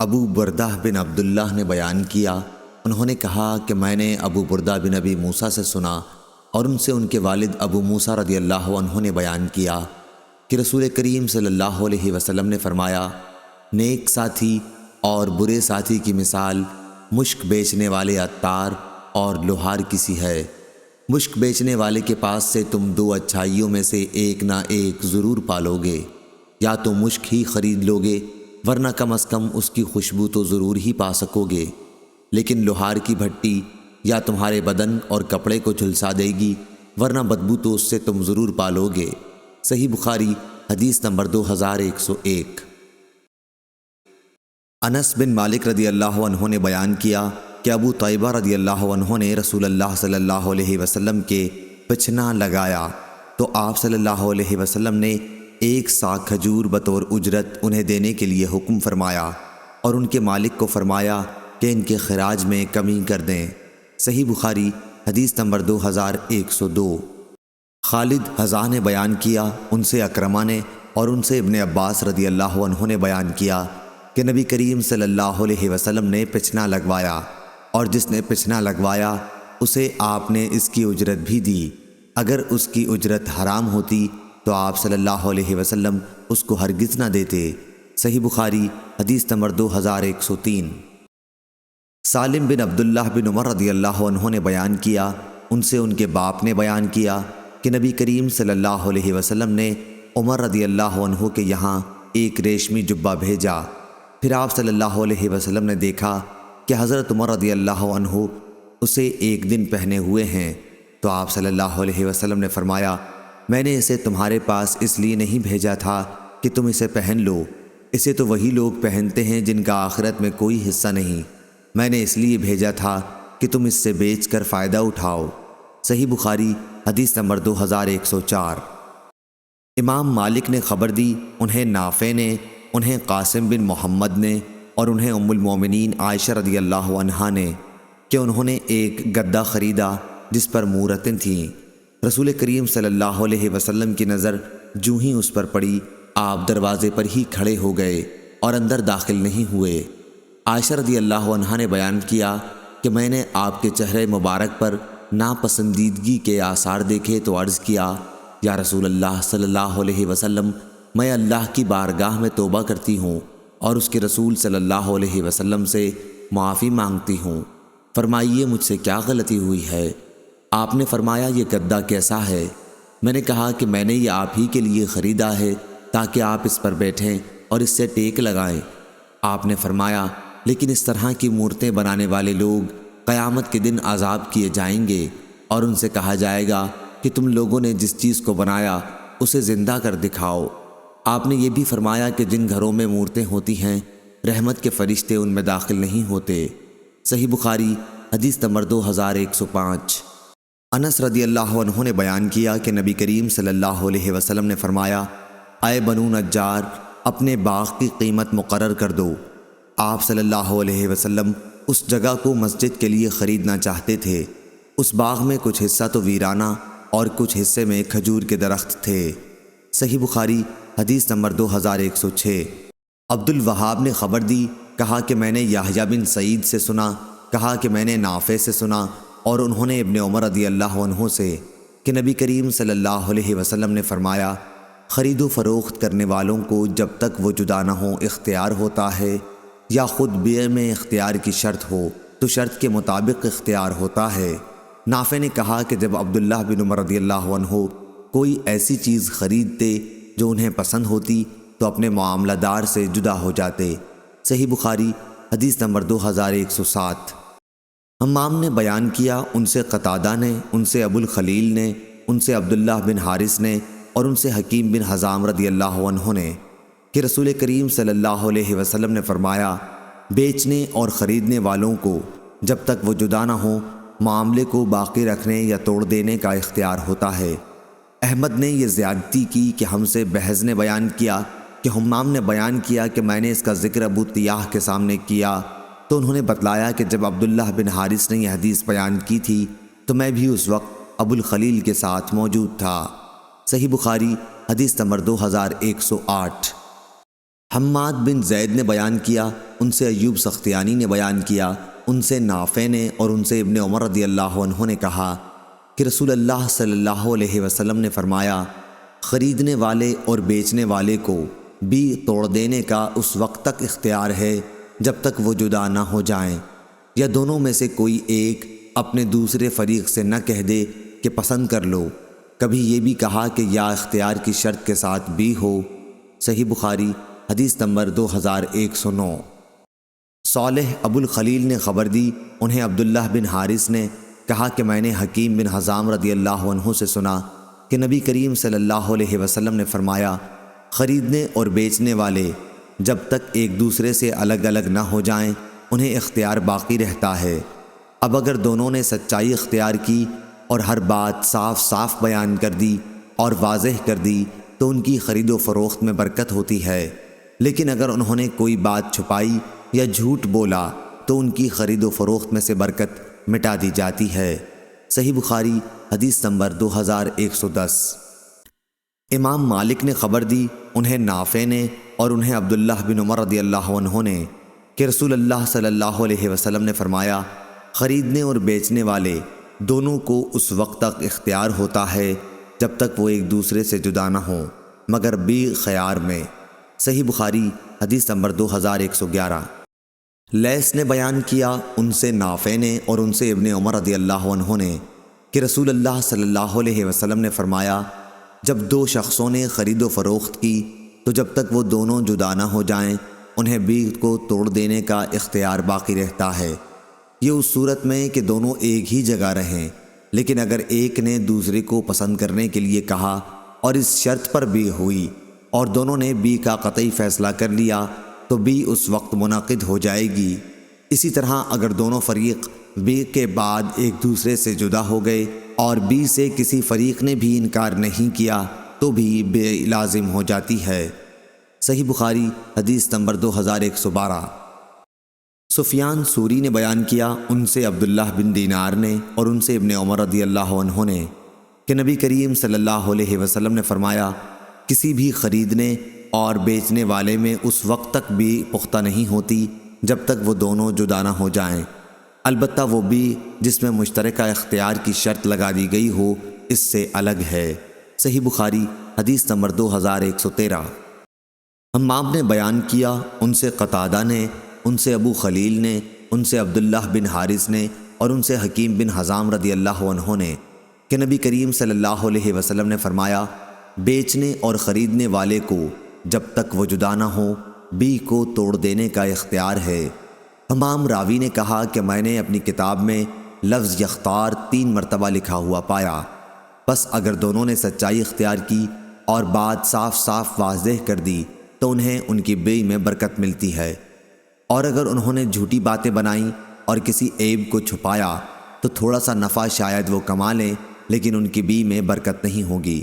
ابو بردہ بن عبداللہ نے بیان کیا، انہوں نے کہا کہ میں نے ابو بردہ بن ابی موسیٰ سے سنا اور ان سے ان کے والد ابو موسیٰ رضی اللہ عنہ نے بیان کیا کہ رسول کریم صلی اللہ علیہ وسلم نے فرمایا، نیک ساتھی اور برے ساتھی کی مثال مشک بیچنے والے عطار اور لوہار کی سی ہے۔ مشک بیچنے والے کے پاس سے تم دو اچھائیوں میں سے ایک نہ ایک ضرور پالو گے، یا تو مشک ہی خرید لو گے ورنہ کم از کم اس کی خوشبو تو ضرور ہی پا سکو گے، لیکن لوہار کی بھٹی یا تمہارے بدن اور کپڑے کو جھلسا دے گی ورنہ بدبو تو اس سے تم ضرور پالو گے۔ صحیح بخاری حدیث نمبر 2101۔ انس بن مالک رضی اللہ عنہ نے بیان کیا کہ ابو طیبہ رضی اللہ عنہ نے رسول اللہ صلی اللہ علیہ وسلم کے بچھنا لگایا تو آپ صلی اللہ علیہ وسلم نے ایک سا کھجور بطور اجرت انہیں دینے کے لیے حکم فرمایا اور ان کے مالک کو فرمایا کہ ان کے خراج میں کمی کر دیں۔ صحیح بخاری حدیث نمبر 2102۔ خالد حذا نے بیان کیا، ان سے اکرمہ نے اور ان سے ابن عباس رضی اللہ عنہ نے بیان کیا کہ نبی کریم صلی اللہ علیہ وسلم نے پچھنا لگوایا اور جس نے پچھنا لگوایا اسے آپ نے اس کی اجرت بھی دی۔ اگر اس کی اجرت حرام ہوتی تو آپ صلی اللہ علیہ وسلم اس کو ہرگز نہ دیتے۔ صحیح بخاری حدیث نمبر 2103۔ سالم بن عبداللہ بن عمر رضی اللہ عنہ نے بیان کیا، ان سے ان کے باپ نے بیان کیا کہ نبی کریم صلی اللہ علیہ وسلم نے عمر رضی اللہ عنہ کے یہاں ایک ریشمی جبہ بھیجا۔ پھر آپ صلی اللہ علیہ وسلم نے دیکھا کہ حضرت عمر رضی اللہ عنہ اسے ایک دن پہنے ہوئے ہیں، تو آپ صلی اللہ علیہ وسلم نے فرمایا، میں نے اسے تمہارے پاس اس لیے نہیں بھیجا تھا کہ تم اسے پہن لو، اسے تو وہی لوگ پہنتے ہیں جن کا آخرت میں کوئی حصہ نہیں، میں نے اس لیے بھیجا تھا کہ تم اس سے بیچ کر فائدہ اٹھاؤ۔ صحیح بخاری حدیث نمبر 2104۔ امام مالک نے خبر دی، انہیں نافع نے، انہیں قاسم بن محمد نے اور انہیں ام المومنین عائشہ رضی اللہ عنہا نے کہ انہوں نے ایک گدا خریدا جس پر مورتیں تھیں۔ رسول کریم صلی اللہ علیہ وسلم کی نظر جوں ہی اس پر پڑی، آپ دروازے پر ہی کھڑے ہو گئے اور اندر داخل نہیں ہوئے۔ عائشہ رضی اللہ عنہا نے بیان کیا کہ میں نے آپ کے چہرے مبارک پر ناپسندیدگی کے آثار دیکھے تو عرض کیا، یا رسول اللہ صلی اللہ علیہ وسلم، میں اللہ کی بارگاہ میں توبہ کرتی ہوں اور اس کے رسول صلی اللہ علیہ وسلم سے معافی مانگتی ہوں، فرمائیے مجھ سے کیا غلطی ہوئی ہے؟ آپ نے فرمایا، یہ گدا کیسا ہے؟ میں نے کہا کہ میں نے یہ آپ ہی کے لیے خریدا ہے تاکہ آپ اس پر بیٹھیں اور اس سے ٹیک لگائیں۔ آپ نے فرمایا، لیکن اس طرح کی مورتیں بنانے والے لوگ قیامت کے دن عذاب کیے جائیں گے اور ان سے کہا جائے گا کہ تم لوگوں نے جس چیز کو بنایا اسے زندہ کر دکھاؤ۔ آپ نے یہ بھی فرمایا کہ جن گھروں میں مورتیں ہوتی ہیں رحمت کے فرشتے ان میں داخل نہیں ہوتے۔ صحیح بخاری حدیث نمبر 2105۔ انس رضی اللہ عنہ نے بیان کیا کہ نبی کریم صلی اللہ علیہ وسلم نے فرمایا، اے بنو نجار، اپنے باغ کی قیمت مقرر کر دو۔ آپ صلی اللہ علیہ وسلم اس جگہ کو مسجد کے لیے خریدنا چاہتے تھے۔ اس باغ میں کچھ حصہ تو ویرانہ اور کچھ حصے میں کھجور کے درخت تھے۔ صحیح بخاری حدیث نمبر 2106۔ عبد الوہاب نے خبر دی، کہا کہ میں نے یحییٰ بن سعید سے سنا، کہا کہ میں نے نافع سے سنا اور انہوں نے ابن عمر رضی اللہ عنہ سے کہ نبی کریم صلی اللہ علیہ وسلم نے فرمایا، خرید و فروخت کرنے والوں کو جب تک وہ جدا نہ ہوں اختیار ہوتا ہے، یا خود بیع میں اختیار کی شرط ہو تو شرط کے مطابق اختیار ہوتا ہے۔ نافع نے کہا کہ جب عبداللہ بن عمر رضی اللہ عنہ کوئی ایسی چیز خریدتے جو انہیں پسند ہوتی تو اپنے معاملہ دار سے جدا ہو جاتے۔ صحیح بخاری حدیث نمبر 2107۔ حمام نے بیان کیا، ان سے قتادہ نے، ان سے ابو الخلیل نے، ان سے عبداللہ بن حارث نے اور ان سے حکیم بن حزام رضی اللہ عنہ نے کہ رسول کریم صلی اللہ علیہ وسلم نے فرمایا، بیچنے اور خریدنے والوں کو جب تک وہ جدا نہ ہوں معاملے کو باقی رکھنے یا توڑ دینے کا اختیار ہوتا ہے۔ احمد نے یہ زیادتی کی کہ ہم سے بحث نے بیان کیا کہ حمام نے بیان کیا کہ میں نے اس کا ذکر ابو طیاح کے سامنے کیا تو انہوں نے بتلایا کہ جب عبداللہ بن حارث نے یہ حدیث بیان کی تھی تو میں بھی اس وقت ابو الخلیل کے ساتھ موجود تھا۔ صحیح بخاری حدیث نمبر 2108۔ حماد بن زید نے بیان کیا، ان سے ایوب سختیانی نے بیان کیا، ان سے نافع نے اور ان سے ابن عمر رضی اللہ عنہ نے کہا کہ رسول اللہ صلی اللہ علیہ وسلم نے فرمایا، خریدنے والے اور بیچنے والے کو بھی توڑ دینے کا اس وقت تک اختیار ہے جب تک وہ جدا نہ ہو جائیں، یا دونوں میں سے کوئی ایک اپنے دوسرے فریق سے نہ کہہ دے کہ پسند کر لو۔ کبھی یہ بھی کہا کہ یا اختیار کی شرط کے ساتھ بھی ہو۔ صحیح بخاری حدیث نمبر 2109۔ صالح ابو الخلیل نے خبر دی، انہیں عبداللہ بن حارث نے کہا کہ میں نے حکیم بن حزام رضی اللہ عنہ سے سنا کہ نبی کریم صلی اللہ علیہ وسلم نے فرمایا، خریدنے اور بیچنے والے جب تک ایک دوسرے سے الگ الگ نہ ہو جائیں انہیں اختیار باقی رہتا ہے۔ اب اگر دونوں نے سچائی اختیار کی اور ہر بات صاف صاف بیان کر دی اور واضح کر دی تو ان کی خرید و فروخت میں برکت ہوتی ہے، لیکن اگر انہوں نے کوئی بات چھپائی یا جھوٹ بولا تو ان کی خرید و فروخت میں سے برکت مٹا دی جاتی ہے۔ صحیح بخاری حدیث نمبر 2110۔ امام مالک نے خبر دی، انہیں نافع نے اور انہیں عبداللہ بن عمر رضی اللہ عنہ نے کہ رسول اللہ صلی اللہ علیہ وسلم نے فرمایا، خریدنے اور بیچنے والے دونوں کو اس وقت تک اختیار ہوتا ہے جب تک وہ ایک دوسرے سے جدا نہ ہوں مگر بیع خیار میں۔ صحیح بخاری حدیث نمبر 2111۔ لیث نے بیان کیا، ان سے نافع نے اور ان سے ابن عمر رضی اللہ عنہ نے کہ رسول اللہ صلی اللہ علیہ وسلم نے فرمایا، جب دو شخصوں نے خرید و فروخت کی تو جب تک وہ دونوں جدا نہ ہو جائیں انہیں بیع کو توڑ دینے کا اختیار باقی رہتا ہے۔ یہ اس صورت میں کہ دونوں ایک ہی جگہ رہیں، لیکن اگر ایک نے دوسرے کو پسند کرنے کے لیے کہا اور اس شرط پر بیع ہوئی اور دونوں نے بیع کا قطعی فیصلہ کر لیا تو بیع اس وقت منعقد ہو جائے گی۔ اسی طرح اگر دونوں فریق بیع کے بعد ایک دوسرے سے جدا ہو گئے اور بیع سے کسی فریق نے بھی انکار نہیں کیا تو بھی بیع لازم ہو جاتی ہے۔ صحیح بخاری حدیث نمبر 2112۔ سفیان سوری نے بیان کیا، ان سے عبداللہ بن دینار نے اور ان سے ابن عمر رضی اللہ عنہ نے کہ نبی کریم صلی اللہ علیہ وسلم نے فرمایا، کسی بھی خریدنے اور بیچنے والے میں اس وقت تک بھی پختہ نہیں ہوتی جب تک وہ دونوں جدا نہ ہو جائیں، البتہ وہ بھی جس میں مشترکہ اختیار کی شرط لگا دی گئی ہو اس سے الگ ہے۔ صحیح بخاری حدیث نمبر 2113۔ حمام نے بیان کیا، ان سے قتادہ نے، ان سے ابو خلیل نے، ان سے عبداللہ بن حارث نے اور ان سے حکیم بن حزام رضی اللہ عنہ نے کہ نبی کریم صلی اللہ علیہ وسلم نے فرمایا، بیچنے اور خریدنے والے کو جب تک وہ جدا نہ ہو بیع کو توڑ دینے کا اختیار ہے۔ حمام راوی نے کہا کہ میں نے اپنی کتاب میں لفظ یختار 3 مرتبہ لکھا ہوا پایا، بس اگر دونوں نے سچائی اختیار کی اور بات صاف صاف واضح کر دی تو انہیں ان کی بیع میں برکت ملتی ہے، اور اگر انہوں نے جھوٹی باتیں بنائیں اور کسی عیب کو چھپایا تو تھوڑا سا نفع شاید وہ کما لیں لیکن ان کی بیع میں برکت نہیں ہوگی۔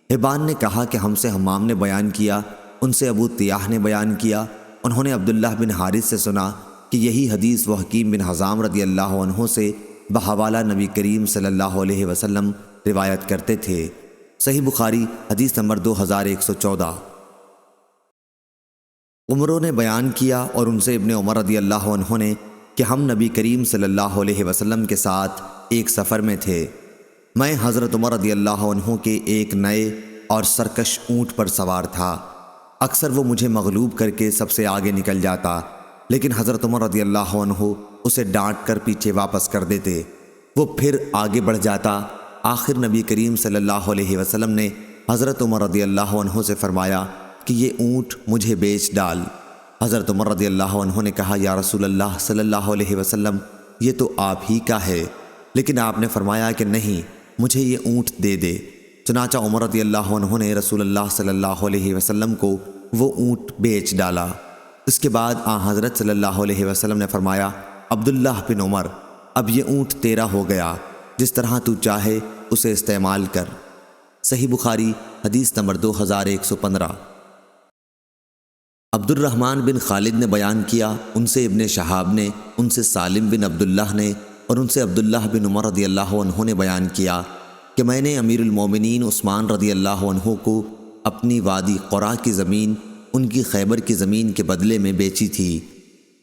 حبان نے کہا کہ ہم سے حمام نے بیان کیا، ان سے ابو طیاح نے بیان کیا، انہوں نے عبداللہ بن حارث سے سنا کہ یہی حدیث وہ حکیم بن حزام رضی اللہ عنہ سے بحوالہ نبی کریم صلی اللہ علیہ وسلم روایت کرتے تھے۔ صحیح بخاری حدیث نمبر 2114۔ عمروں نے بیان کیا اور ان سے ابن عمر رضی اللہ عنہ نے کہ ہم نبی کریم صلی اللہ علیہ وسلم کے ساتھ ایک سفر میں تھے، میں حضرت عمر رضی اللہ عنہ کے ایک نئے اور سرکش اونٹ پر سوار تھا، اکثر وہ مجھے مغلوب کر کے سب سے آگے نکل جاتا، لیکن حضرت عمر رضی اللہ عنہ اسے ڈانٹ کر پیچھے واپس کر دیتے، وہ پھر آگے بڑھ جاتا۔ آخر نبی کریم صلی اللہ علیہ وسلم نے حضرت عمر رضی اللہ عنہ سے فرمایا کہ یہ اونٹ مجھے بیچ ڈال۔ حضرت عمر رضی اللہ عنہ نے کہا، یا رسول اللہ صلی اللہ علیہ وسلم، یہ تو آپ ہی کا ہے، لیکن آپ نے فرمایا کہ نہیں، مجھے یہ اونٹ دے دے۔ چنانچہ عمر رضی اللہ عنہ نے رسول اللہ صلی اللہ علیہ وسلم کو وہ اونٹ بیچ ڈالا۔ اس کے بعد حضرت صلی اللہ علیہ وسلم نے فرمایا، عبداللہ بن عمر، اب یہ اونٹ تیرا ہو گیا، جس طرح تو چاہے اسے استعمال کر۔ صحیح بخاری حدیث نمبر 2115۔ عبد الرحمن بن خالد نے بیان کیا، ان سے ابن شہاب نے، ان سے سالم بن عبداللہ نے اور ان سے عبداللہ بن عمر رضی اللہ عنہ نے بیان کیا کہ میں نے امیر المومنین عثمان رضی اللہ عنہ کو اپنی وادی قرا کی زمین ان کی خیبر کی زمین کے بدلے میں بیچی تھی۔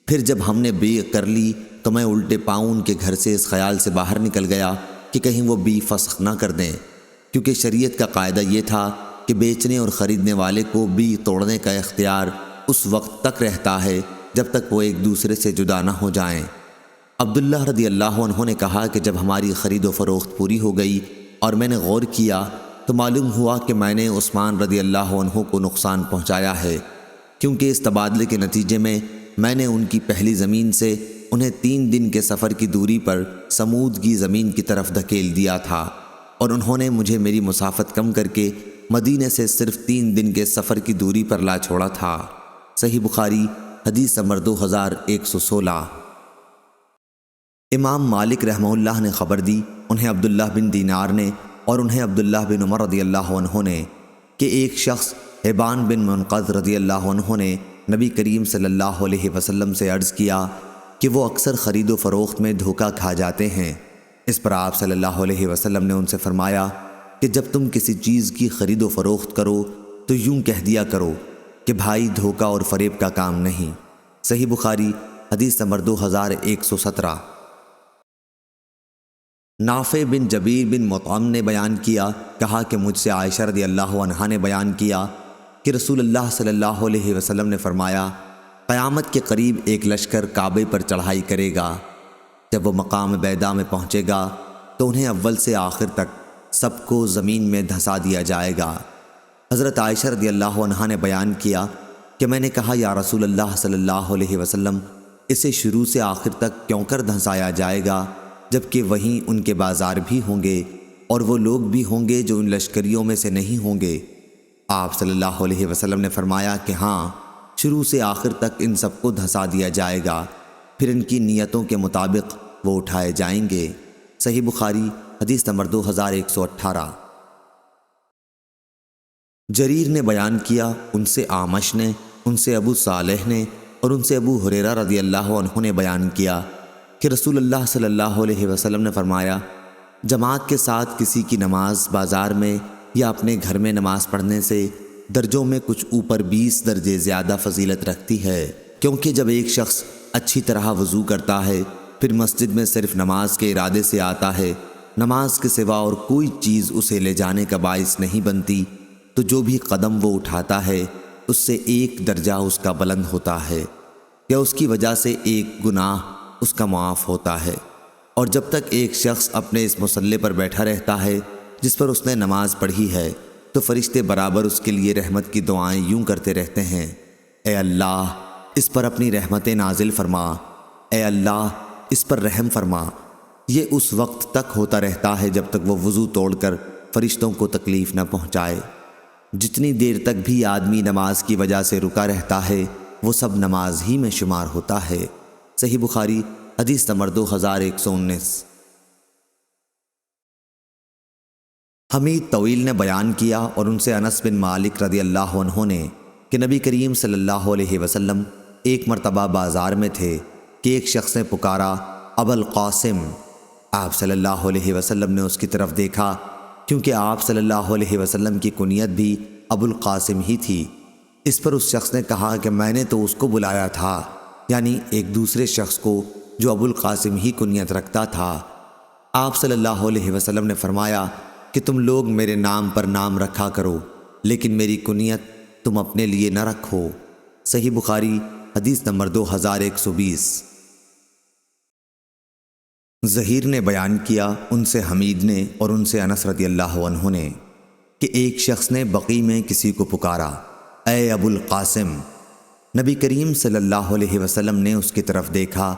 پھر جب ہم نے بیع کر لی تو میں الٹے پاؤں ان کے گھر سے اس خیال سے باہر نکل گیا کہ کہیں وہ بیع فسخ نہ کر دیں، کیونکہ شریعت کا قاعدہ یہ تھا کہ بیچنے اور خریدنے والے کو بیع توڑنے کا اختیار اس وقت تک رہتا ہے جب تک وہ ایک دوسرے سے جدا نہ ہو جائیں۔ عبداللہ رضی اللہ عنہ نے کہا کہ جب ہماری خرید و فروخت پوری ہو گئی اور میں نے غور کیا تو معلوم ہوا کہ میں نے عثمان رضی اللہ عنہ کو نقصان پہنچایا ہے، کیونکہ اس تبادلے کے نتیجے میں نے ان کی پہلی زمین سے انہیں 3 دن کے سفر کی دوری پر سمود کی زمین کی طرف دھکیل دیا تھا، اور انہوں نے مجھے میری مسافت کم کر کے مدینے سے صرف 3 دن کے سفر کی دوری پر لا چھوڑا تھا۔ صحیح بخاری حدیث نمبر 2116۔ امام مالک رحمہ اللہ نے خبر دی، انہیں عبداللہ بن دینار نے اور انہیں عبداللہ بن عمر رضی اللہ عنہ نے، کہ ایک شخص حبان بن منقذ رضی اللہ عنہ نے نبی کریم صلی اللہ علیہ وسلم سے عرض کیا کہ وہ اکثر خرید و فروخت میں دھوکہ کھا جاتے ہیں۔ اس پر آپ صلی اللہ علیہ وسلم نے ان سے فرمایا کہ جب تم کسی چیز کی خرید و فروخت کرو تو یوں کہہ دیا کرو کہ بھائی دھوکہ اور فریب کا کام نہیں۔ صحیح بخاری حدیث نمبر 2117۔ نافع بن جبیر بن مطعم نے بیان کیا، کہا کہ مجھ سے عائشہ رضی اللہ عنہا نے بیان کیا کہ رسول اللہ صلی اللہ علیہ وسلم نے فرمایا، قیامت کے قریب ایک لشکر کعبے پر چڑھائی کرے گا، جب وہ مقام بیدا میں پہنچے گا تو انہیں اول سے آخر تک سب کو زمین میں دھنسا دیا جائے گا۔ حضرت عائشہ رضی اللہ عنہا نے بیان کیا کہ میں نے کہا، یا رسول اللہ صلی اللہ علیہ وسلم، اسے شروع سے آخر تک کیوں کر دھنسایا جائے گا، جبکہ وہیں ان کے بازار بھی ہوں گے اور وہ لوگ بھی ہوں گے جو ان لشکریوں میں سے نہیں ہوں گے؟ آپ صلی اللہ علیہ وسلم نے فرمایا کہ ہاں، شروع سے آخر تک ان سب کو دھنسا دیا جائے گا، پھر ان کی نیتوں کے مطابق وہ اٹھائے جائیں گے۔ صحیح بخاری حدیث نمبر 2118۔ جریر نے بیان کیا، ان سے اعمش نے، ان سے ابو صالح نے اور ان سے ابو ہریرہ رضی اللہ عنہ نے بیان کیا کہ رسول اللہ صلی اللہ علیہ وسلم نے فرمایا، جماعت کے ساتھ کسی کی نماز بازار میں یا اپنے گھر میں نماز پڑھنے سے درجوں میں کچھ اوپر 20 درجے زیادہ فضیلت رکھتی ہے، کیونکہ جب ایک شخص اچھی طرح وضو کرتا ہے پھر مسجد میں صرف نماز کے ارادے سے آتا ہے، نماز کے سوا اور کوئی چیز اسے لے جانے کا باعث نہیں بنتی، تو جو بھی قدم وہ اٹھاتا ہے اس سے 1 درجہ اس کا بلند ہوتا ہے، یا اس کی وجہ سے 1 گناہ اس کا معاف ہوتا ہے۔ اور جب تک ایک شخص اپنے اس مصلی پر بیٹھا رہتا ہے جس پر اس نے نماز پڑھی ہے تو فرشتے برابر اس کے لیے رحمت کی دعائیں یوں کرتے رہتے ہیں، اے اللہ اس پر اپنی رحمتیں نازل فرما، اے اللہ اس پر رحم فرما۔ یہ اس وقت تک ہوتا رہتا ہے جب تک وہ وضو توڑ کر فرشتوں کو تکلیف نہ پہنچائے۔ جتنی دیر تک بھی آدمی نماز کی وجہ سے رکا رہتا ہے وہ سب نماز ہی میں شمار ہوتا ہے۔ صحیح بخاری حدیث نمبر 2119۔ حمید طویل نے بیان کیا اور ان سے انس بن مالک رضی اللہ عنہ نے کہ نبی کریم صلی اللہ علیہ وسلم ایک مرتبہ بازار میں تھے کہ ایک شخص نے پکارا، ابو القاسم۔ آپ صلی اللہ علیہ وسلم نے اس کی طرف دیکھا، کیونکہ آپ صلی اللہ علیہ وسلم کی کنیت بھی ابو القاسم ہی تھی۔ اس پر اس شخص نے کہا کہ میں نے تو اس کو بلایا تھا، یعنی ایک دوسرے شخص کو جو ابو القاسم ہی کنیت رکھتا تھا۔ آپ صلی اللہ علیہ وسلم نے فرمایا کہ تم لوگ میرے نام پر نام رکھا کرو، لیکن میری کنیت تم اپنے لیے نہ رکھو۔ صحیح بخاری حدیث نمبر 2120۔ زہیر نے بیان کیا، ان سے حمید نے اور ان سے انس رضی اللہ عنہ نے کہ ایک شخص نے بقیع میں کسی کو پکارا، اے ابو القاسم۔ نبی کریم صلی اللہ علیہ وسلم نے اس کی طرف دیکھا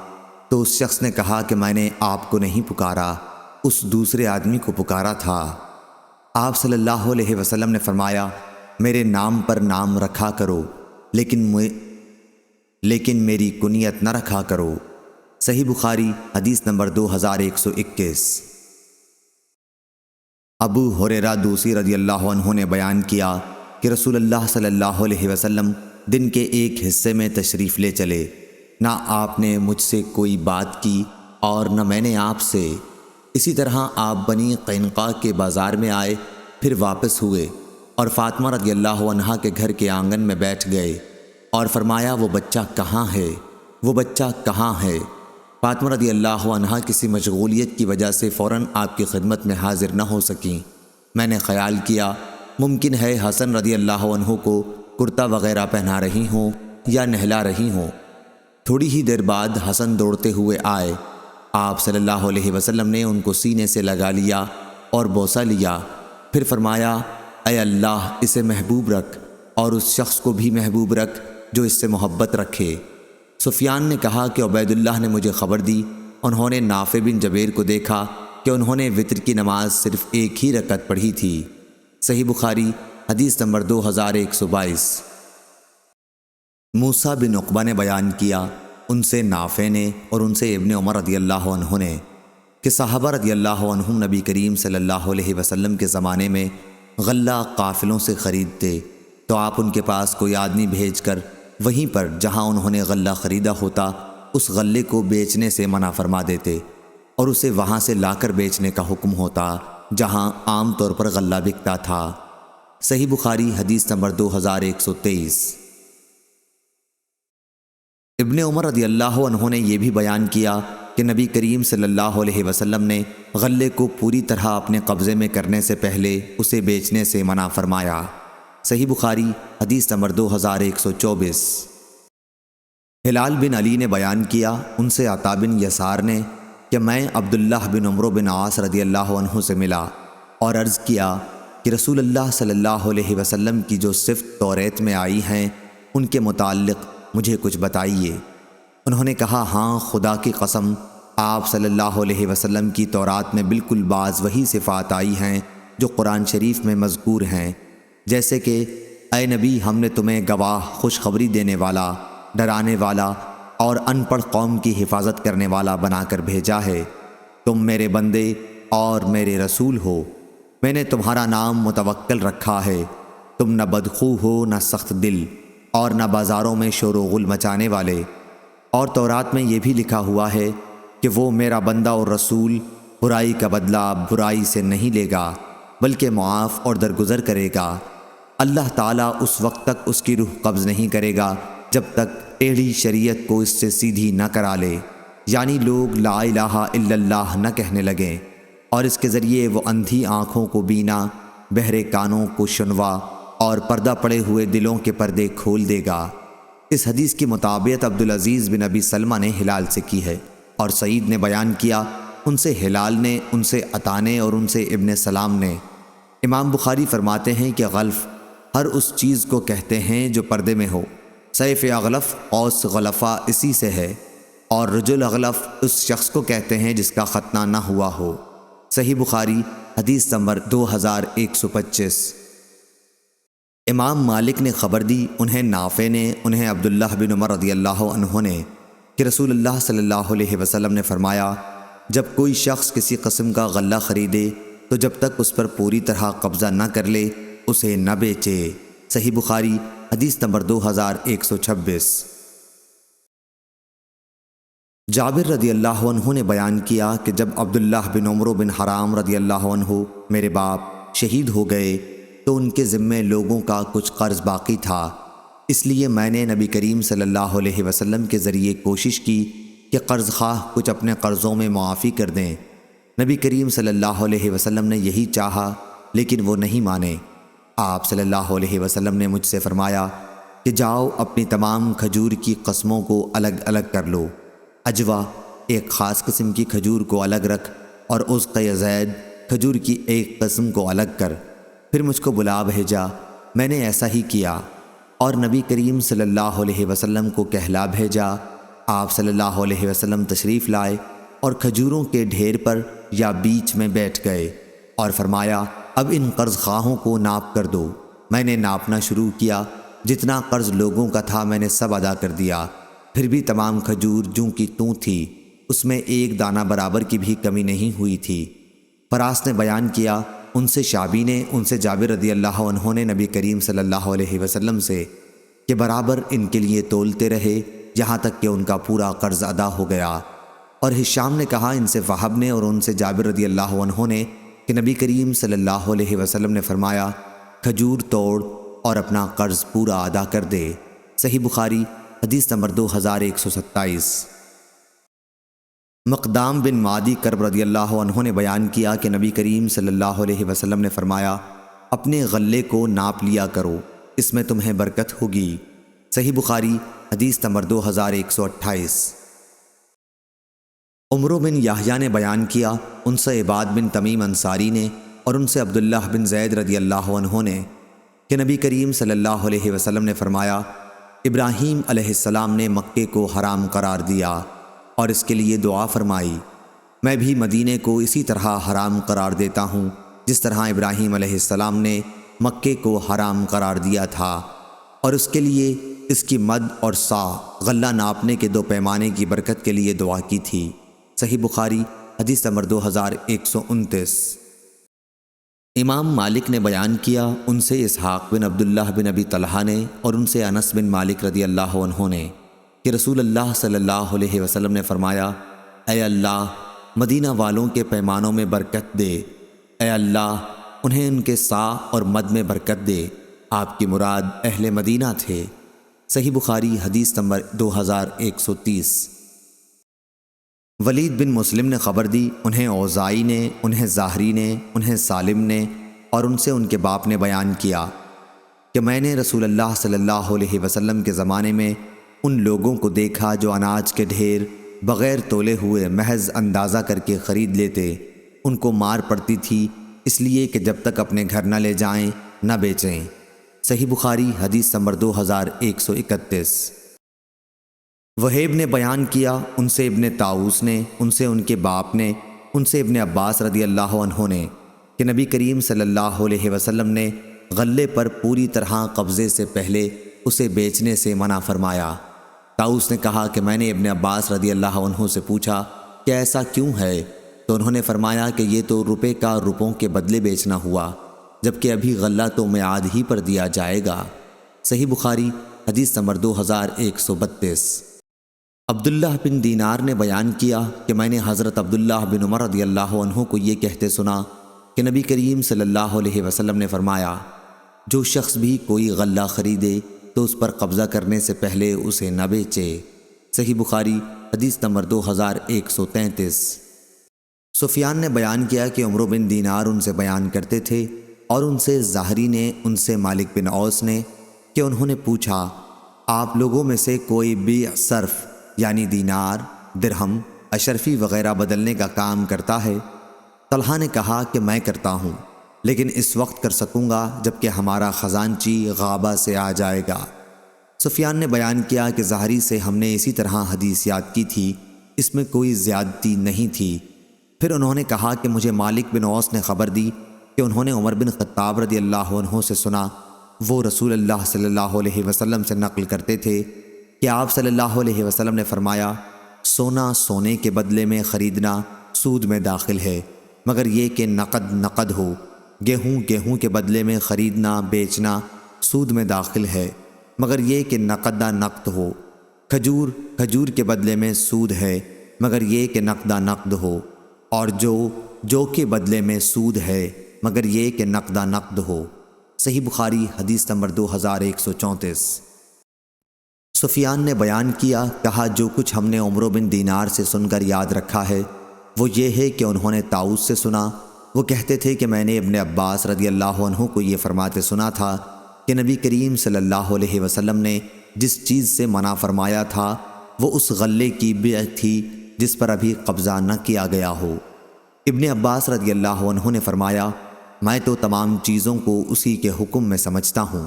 تو اس شخص نے کہا کہ میں نے آپ کو نہیں پکارا، اس دوسرے آدمی کو پکارا تھا۔ آپ صلی اللہ علیہ وسلم نے فرمایا، میرے نام پر نام رکھا کرو، لیکن میری کنیت نہ رکھا کرو۔ صحیح بخاری حدیث نمبر 2121۔ ابو ہریرہ دوسی رضی اللہ عنہ نے بیان کیا کہ رسول اللہ صلی اللہ علیہ وسلم دن کے ایک حصے میں تشریف لے چلے، نہ آپ نے مجھ سے کوئی بات کی اور نہ میں نے آپ سے۔ اسی طرح آپ بنی قینقاع کے بازار میں آئے، پھر واپس ہوئے اور فاطمہ رضی اللہ عنہا کے گھر کے آنگن میں بیٹھ گئے اور فرمایا، وہ بچہ کہاں ہے؟ وہ بچہ کہاں ہے؟ فاطمہ رضی اللہ عنہا کسی مشغولیت کی وجہ سے فوراً آپ کی خدمت میں حاضر نہ ہو سکیں۔ میں نے خیال کیا ممکن ہے حسن رضی اللہ عنہ کو کرتا وغیرہ پہنا رہی ہوں یا نہلا رہی ہوں۔ تھوڑی ہی دیر بعد حسن دوڑتے ہوئے آئے۔ آپ صلی اللہ علیہ وسلم نے ان کو سینے سے لگا لیا اور بوسہ لیا، پھر فرمایا اے اللہ اسے محبوب رکھ اور اس شخص کو بھی محبوب رکھ جو اس سے محبت رکھے۔ سفیان نے کہا کہ عبید اللہ نے مجھے خبر دی، انہوں نے نافع بن جبیر کو دیکھا کہ انہوں نے وتر کی نماز صرف ایک ہی رکعت پڑھی تھی۔ صحیح بخاری حدیث نمبر 2122۔ موسیٰ بن عقبہ نے بیان کیا، ان سے نافع نے اور ان سے ابن عمر رضی اللہ عنہ نے کہ صحابہ رضی اللہ عنہم نبی کریم صلی اللہ علیہ وسلم کے زمانے میں غلہ قافلوں سے خریدتے تو آپ ان کے پاس کوئی آدمی بھیج کر وہیں پر جہاں انہوں نے غلہ خریدا ہوتا اس غلے کو بیچنے سے منع فرما دیتے اور اسے وہاں سے لا کر بیچنے کا حکم ہوتا جہاں عام طور پر غلہ بکتا تھا۔ صحیح بخاری حدیث نمبر 2123۔ ابن عمر رضی اللہ عنہ نے یہ بھی بیان کیا کہ نبی کریم صلی اللہ علیہ وسلم نے غلے کو پوری طرح اپنے قبضے میں کرنے سے پہلے اسے بیچنے سے منع فرمایا۔ صحیح بخاری حدیث نمبر 2124۔ ہلال بن علی نے بیان کیا، ان سے عطا بن یسار نے کہ میں عبداللہ بن عمرو بن عاص رضی اللہ عنہ سے ملا اور عرض کیا کہ رسول اللہ صلی اللہ علیہ وسلم کی جو صفت توریت میں آئی ہیں ان کے متعلق مجھے کچھ بتائیے۔ انہوں نے کہا ہاں خدا کی قسم آپ صلی اللہ علیہ وسلم کی تورات میں بالکل بعض وہی صفات آئی ہیں جو قرآن شریف میں مذکور ہیں، جیسے کہ اے نبی ہم نے تمہیں گواہ، خوشخبری دینے والا، ڈرانے والا اور ان پڑھ قوم کی حفاظت کرنے والا بنا کر بھیجا ہے۔ تم میرے بندے اور میرے رسول ہو، میں نے تمہارا نام متوکل رکھا ہے، تم نہ بدخو ہو نہ سخت دل اور نہ بازاروں میں شور و غل مچانے والے، اور تورات میں یہ بھی لکھا ہوا ہے کہ وہ میرا بندہ اور رسول برائی کا بدلہ برائی سے نہیں لے گا بلکہ معاف اور درگزر کرے گا۔ اللہ تعالیٰ اس وقت تک اس کی روح قبض نہیں کرے گا جب تک ٹیڑھی شریعت کو اس سے سیدھی نہ کرا لے، یعنی لوگ لا الہ الا اللہ نہ کہنے لگیں، اور اس کے ذریعے وہ اندھی آنکھوں کو بینا، بہرے کانوں کو شنوا اور پردہ پڑے ہوئے دلوں کے پردے کھول دے گا۔ اس حدیث کی مطابقت عبدالعزیز بن ابی سلمہ نے ہلال سے کی ہے، اور سعید نے بیان کیا ان سے ہلال نے، ان سے عطا نے اور ان سے ابن سلام نے۔ امام بخاری فرماتے ہیں کہ غلف ہر اس چیز کو کہتے ہیں جو پردے میں ہو۔ سیف اغلف قوس غلفہ اسی سے ہے، اور رجل اغلف اس شخص کو کہتے ہیں جس کا ختنہ نہ ہوا ہو۔ صحیح بخاری حدیث نمبر 2125۔ امام مالک نے خبر دی، انہیں نافع نے، انہیں عبداللہ بن عمر رضی اللہ عنہ نے کہ رسول اللہ صلی اللہ علیہ وسلم نے فرمایا جب کوئی شخص کسی قسم کا غلہ خریدے تو جب تک اس پر پوری طرح قبضہ نہ کر لے اسے نہ بیچے۔ صحیح بخاری حدیث نمبر 2126۔ جابر رضی اللہ عنہ نے بیان کیا کہ جب عبداللہ بن عمرو بن حرام رضی اللہ عنہ میرے باپ شہید ہو گئے تو ان کے ذمے لوگوں کا کچھ قرض باقی تھا، اس لیے میں نے نبی کریم صلی اللہ علیہ وسلم کے ذریعے کوشش کی کہ قرض خواہ کچھ اپنے قرضوں میں معافی کر دیں۔ نبی کریم صلی اللہ علیہ وسلم نے یہی چاہا لیکن وہ نہیں مانے۔ آپ صلی اللہ علیہ وسلم نے مجھ سے فرمایا کہ جاؤ اپنی تمام کھجور کی قسموں کو الگ الگ کر لو، اجوا ایک خاص قسم کی کھجور کو الگ رکھ اور عزق زید کھجور کی ایک قسم کو الگ کر۔ پھر مجھ کو بلا بھیجا، میں نے ایسا ہی کیا اور نبی کریم صلی اللہ علیہ وسلم کو کہلا بھیجا۔ آپ صلی اللہ علیہ وسلم تشریف لائے اور کھجوروں کے ڈھیر پر یا بیچ میں بیٹھ گئے اور فرمایا اب ان قرض خواہوں کو ناپ کر دو۔ میں نے ناپنا شروع کیا، جتنا قرض لوگوں کا تھا میں نے سب ادا کر دیا، پھر بھی تمام کھجور جوں کی توں تھی، اس میں ایک دانہ برابر کی بھی کمی نہیں ہوئی تھی۔ فراس نے بیان کیا، ان سے شعبی نے، ان سے جابر رضی اللہ عنہ نے نبی کریم صلی اللہ علیہ وسلم سے کہ برابر ان کے لیے تولتے رہے یہاں تک کہ ان کا پورا قرض ادا ہو گیا۔ اور ہشام نے کہا ان سے وہب نے اور ان سے جابر رضی اللہ عنہ نے کہ نبی کریم صلی اللہ علیہ وسلم نے فرمایا کھجور توڑ اور اپنا قرض پورا ادا کر دے۔ صحیح بخاری حدیث نمبر 2127۔ مقدام بن معدی کرب رضی اللہ عنہ نے بیان کیا کہ نبی کریم صلی اللہ علیہ وسلم نے فرمایا، اپنے غلے کو ناپ لیا کرو، اس میں تمہیں برکت ہوگی۔ صحیح بخاری حدیث نمبر 2128۔ عمرو بن یحییٰ نے بیان کیا، ان سے عباد بن تمیم انصاری نے اور ان سے عبداللہ بن زید رضی اللہ عنہ نے کہ نبی کریم صلی اللہ علیہ وسلم نے فرمایا، ابراہیم علیہ السلام نے مکے کو حرام قرار دیا اور اس کے لیے دعا فرمائی، میں بھی مدینے کو اسی طرح حرام قرار دیتا ہوں جس طرح ابراہیم علیہ السلام نے مکے کو حرام قرار دیا تھا، اور اس کے لیے اس کی مد اور سا غلہ ناپنے کے 2 پیمانے کی برکت کے لیے دعا کی تھی۔ صحیح بخاری حدیث نمبر 2129۔ امام مالک نے بیان کیا، ان سے اسحاق بن عبداللہ بن ابی طلحہ نے اور ان سے انس بن مالک رضی اللہ عنہ نے کہ رسول اللہ صلی اللہ علیہ وسلم نے فرمایا، اے اللہ مدینہ والوں کے پیمانوں میں برکت دے، اے اللہ انہیں ان کے سا اور مد میں برکت دے، آپ کی مراد اہل مدینہ تھے۔ صحیح بخاری حدیث نمبر 2130۔ ولید بن مسلم نے خبر دی، انہیں اوزائی نے، انہیں ظاہری نے، انہیں سالم نے اور ان سے ان کے باپ نے بیان کیا کہ میں نے رسول اللہ صلی اللہ علیہ وسلم کے زمانے میں ان لوگوں کو دیکھا جو اناج کے ڈھیر بغیر تولے ہوئے محض اندازہ کر کے خرید لیتے، ان کو مار پڑتی تھی اس لیے کہ جب تک اپنے گھر نہ لے جائیں نہ بیچیں۔ صحیح بخاری حدیث نمبر 2131۔ وہیب نے بیان کیا، ان سے ابن طاؤس نے، ان سے ان کے باپ نے، ان سے ابن عباس رضی اللہ عنہ نے کہ نبی کریم صلی اللہ علیہ وسلم نے غلے پر پوری طرح قبضے سے پہلے اسے بیچنے سے منع فرمایا۔ طاؤس نے کہا کہ میں نے ابن عباس رضی اللہ عنہ سے پوچھا کہ ایسا کیوں ہے؟ تو انہوں نے فرمایا کہ یہ تو روپے کا روپوں کے بدلے بیچنا ہوا، جبکہ ابھی غلہ تو میعاد ہی پر دیا جائے گا۔ صحیح بخاری حدیث نمبر 2132۔ عبداللہ بن دینار نے بیان کیا کہ میں نے حضرت عبداللہ بن عمر رضی اللہ عنہ کو یہ کہتے سنا کہ نبی کریم صلی اللہ علیہ وسلم نے فرمایا، جو شخص بھی کوئی غلہ خریدے تو اس پر قبضہ کرنے سے پہلے اسے نہ بیچے۔ صحیح بخاری حدیث نمبر 2133۔ سفیان نے بیان کیا کہ عمرو بن دینار ان سے بیان کرتے تھے اور ان سے ظاہری نے، ان سے مالک بن اوس نے کہ انہوں نے پوچھا، آپ لوگوں میں سے کوئی بیع صرف یعنی دینار، درہم، اشرفی وغیرہ بدلنے کا کام کرتا ہے؟ طلحہ نے کہا کہ میں کرتا ہوں، لیکن اس وقت کر سکوں گا جبکہ ہمارا خزانچی غابہ سے آ جائے گا۔ سفیان نے بیان کیا کہ ظاہری سے ہم نے اسی طرح حدیث یاد کی تھی، اس میں کوئی زیادتی نہیں تھی۔ پھر انہوں نے کہا کہ مجھے مالک بن اوس نے خبر دی کہ انہوں نے عمر بن خطاب رضی اللہ عنہ سے سنا، وہ رسول اللہ صلی اللہ علیہ وسلم سے نقل کرتے تھے کہ آپ صلی اللہ علیہ وسلم نے فرمایا، سونا سونے کے بدلے میں خریدنا سود میں داخل ہے مگر یہ کہ نقد نقد ہو، گیہوں گیہوں کے بدلے میں خریدنا بیچنا سود میں داخل ہے مگر یہ کہ نقدہ نقد ہو، کھجور کھجور کے بدلے میں سود ہے مگر یہ کہ نقدہ نقد ہو، اور جو کے بدلے میں سود ہے مگر یہ کہ نقدہ نقد ہو۔ صحیح بخاری حدیث نمبر 2134۔ سفیان نے بیان کیا، کہا جو کچھ ہم نے عمرو بن دینار سے سن کر یاد رکھا ہے وہ یہ ہے کہ انہوں نے طاؤس سے سنا، وہ کہتے تھے کہ میں نے ابن عباس رضی اللہ عنہ کو یہ فرماتے سنا تھا کہ نبی کریم صلی اللہ علیہ وسلم نے جس چیز سے منع فرمایا تھا وہ اس غلے کی بیع تھی جس پر ابھی قبضہ نہ کیا گیا ہو۔ ابن عباس رضی اللہ عنہ نے فرمایا، میں تو تمام چیزوں کو اسی کے حکم میں سمجھتا ہوں،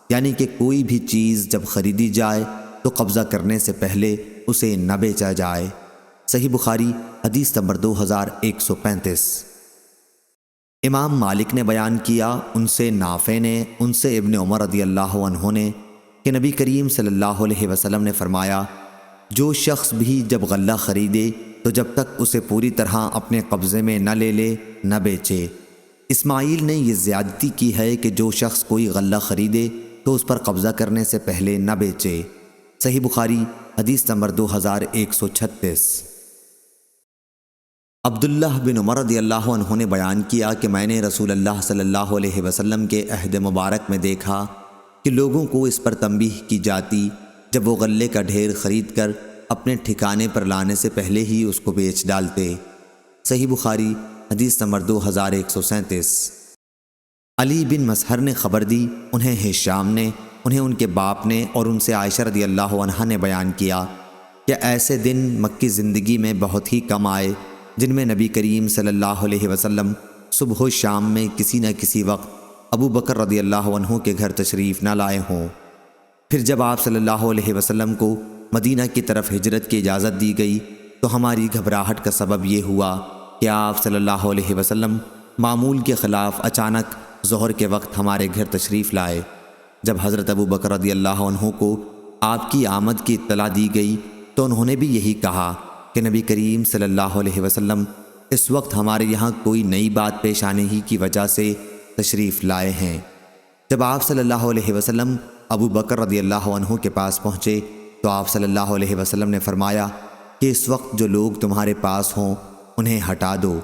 یعنی کہ کوئی بھی چیز جب خریدی جائے تو قبضہ کرنے سے پہلے اسے نہ بیچا جائے۔ صحیح بخاری حدیث نمبر 2135۔ امام مالک نے بیان کیا، ان سے نافع نے، ان سے ابن عمر رضی اللہ عنہ نے کہ نبی کریم صلی اللہ علیہ وسلم نے فرمایا، جو شخص بھی جب غلہ خریدے تو جب تک اسے پوری طرح اپنے قبضے میں نہ لے لے نہ بیچے۔ اسماعیل نے یہ زیادتی کی ہے کہ جو شخص کوئی غلہ خریدے تو اس پر قبضہ کرنے سے پہلے نہ بیچے۔ صحیح بخاری حدیث نمبر 2136۔ عبداللہ بن عمر رضی اللہ عنہ نے بیان کیا کہ میں نے رسول اللہ صلی اللہ علیہ وسلم کے عہد مبارک میں دیکھا کہ لوگوں کو اس پر تنبیہ کی جاتی جب وہ غلے کا ڈھیر خرید کر اپنے ٹھکانے پر لانے سے پہلے ہی اس کو بیچ ڈالتے۔ صحیح بخاری حدیث نمبر 2137۔ علی بن مسہر نے خبر دی، انہیں ہشام نے، انہیں ان کے باپ نے اور ان سے عائشہ رضی اللہ عنہا نے بیان کیا کہ ایسے دن مکی زندگی میں بہت ہی کم آئے جن میں نبی کریم صلی اللہ علیہ وسلم صبح و شام میں کسی نہ کسی وقت ابو بکر رضی اللہ عنہ کے گھر تشریف نہ لائے ہوں۔ پھر جب آپ صلی اللہ علیہ وسلم کو مدینہ کی طرف ہجرت کی اجازت دی گئی تو ہماری گھبراہٹ کا سبب یہ ہوا کہ آپ صلی اللہ علیہ وسلم معمول کے خلاف اچانک ظہر کے وقت ہمارے گھر تشریف لائے۔ جب حضرت ابو بکر رضی اللہ عنہ کو آپ کی آمد کی اطلاع دی گئی تو انہوں نے بھی یہی کہا کہ نبی کریم صلی اللہ علیہ وسلم اس وقت ہمارے یہاں کوئی نئی بات پیش آنے ہی کی وجہ سے تشریف لائے ہیں۔ جب آپ صلی اللہ علیہ وسلم ابو بکر رضی اللہ عنہ کے پاس پہنچے تو آپ صلی اللہ علیہ وسلم نے فرمایا کہ اس وقت جو لوگ تمہارے پاس ہوں انہیں ہٹا دو۔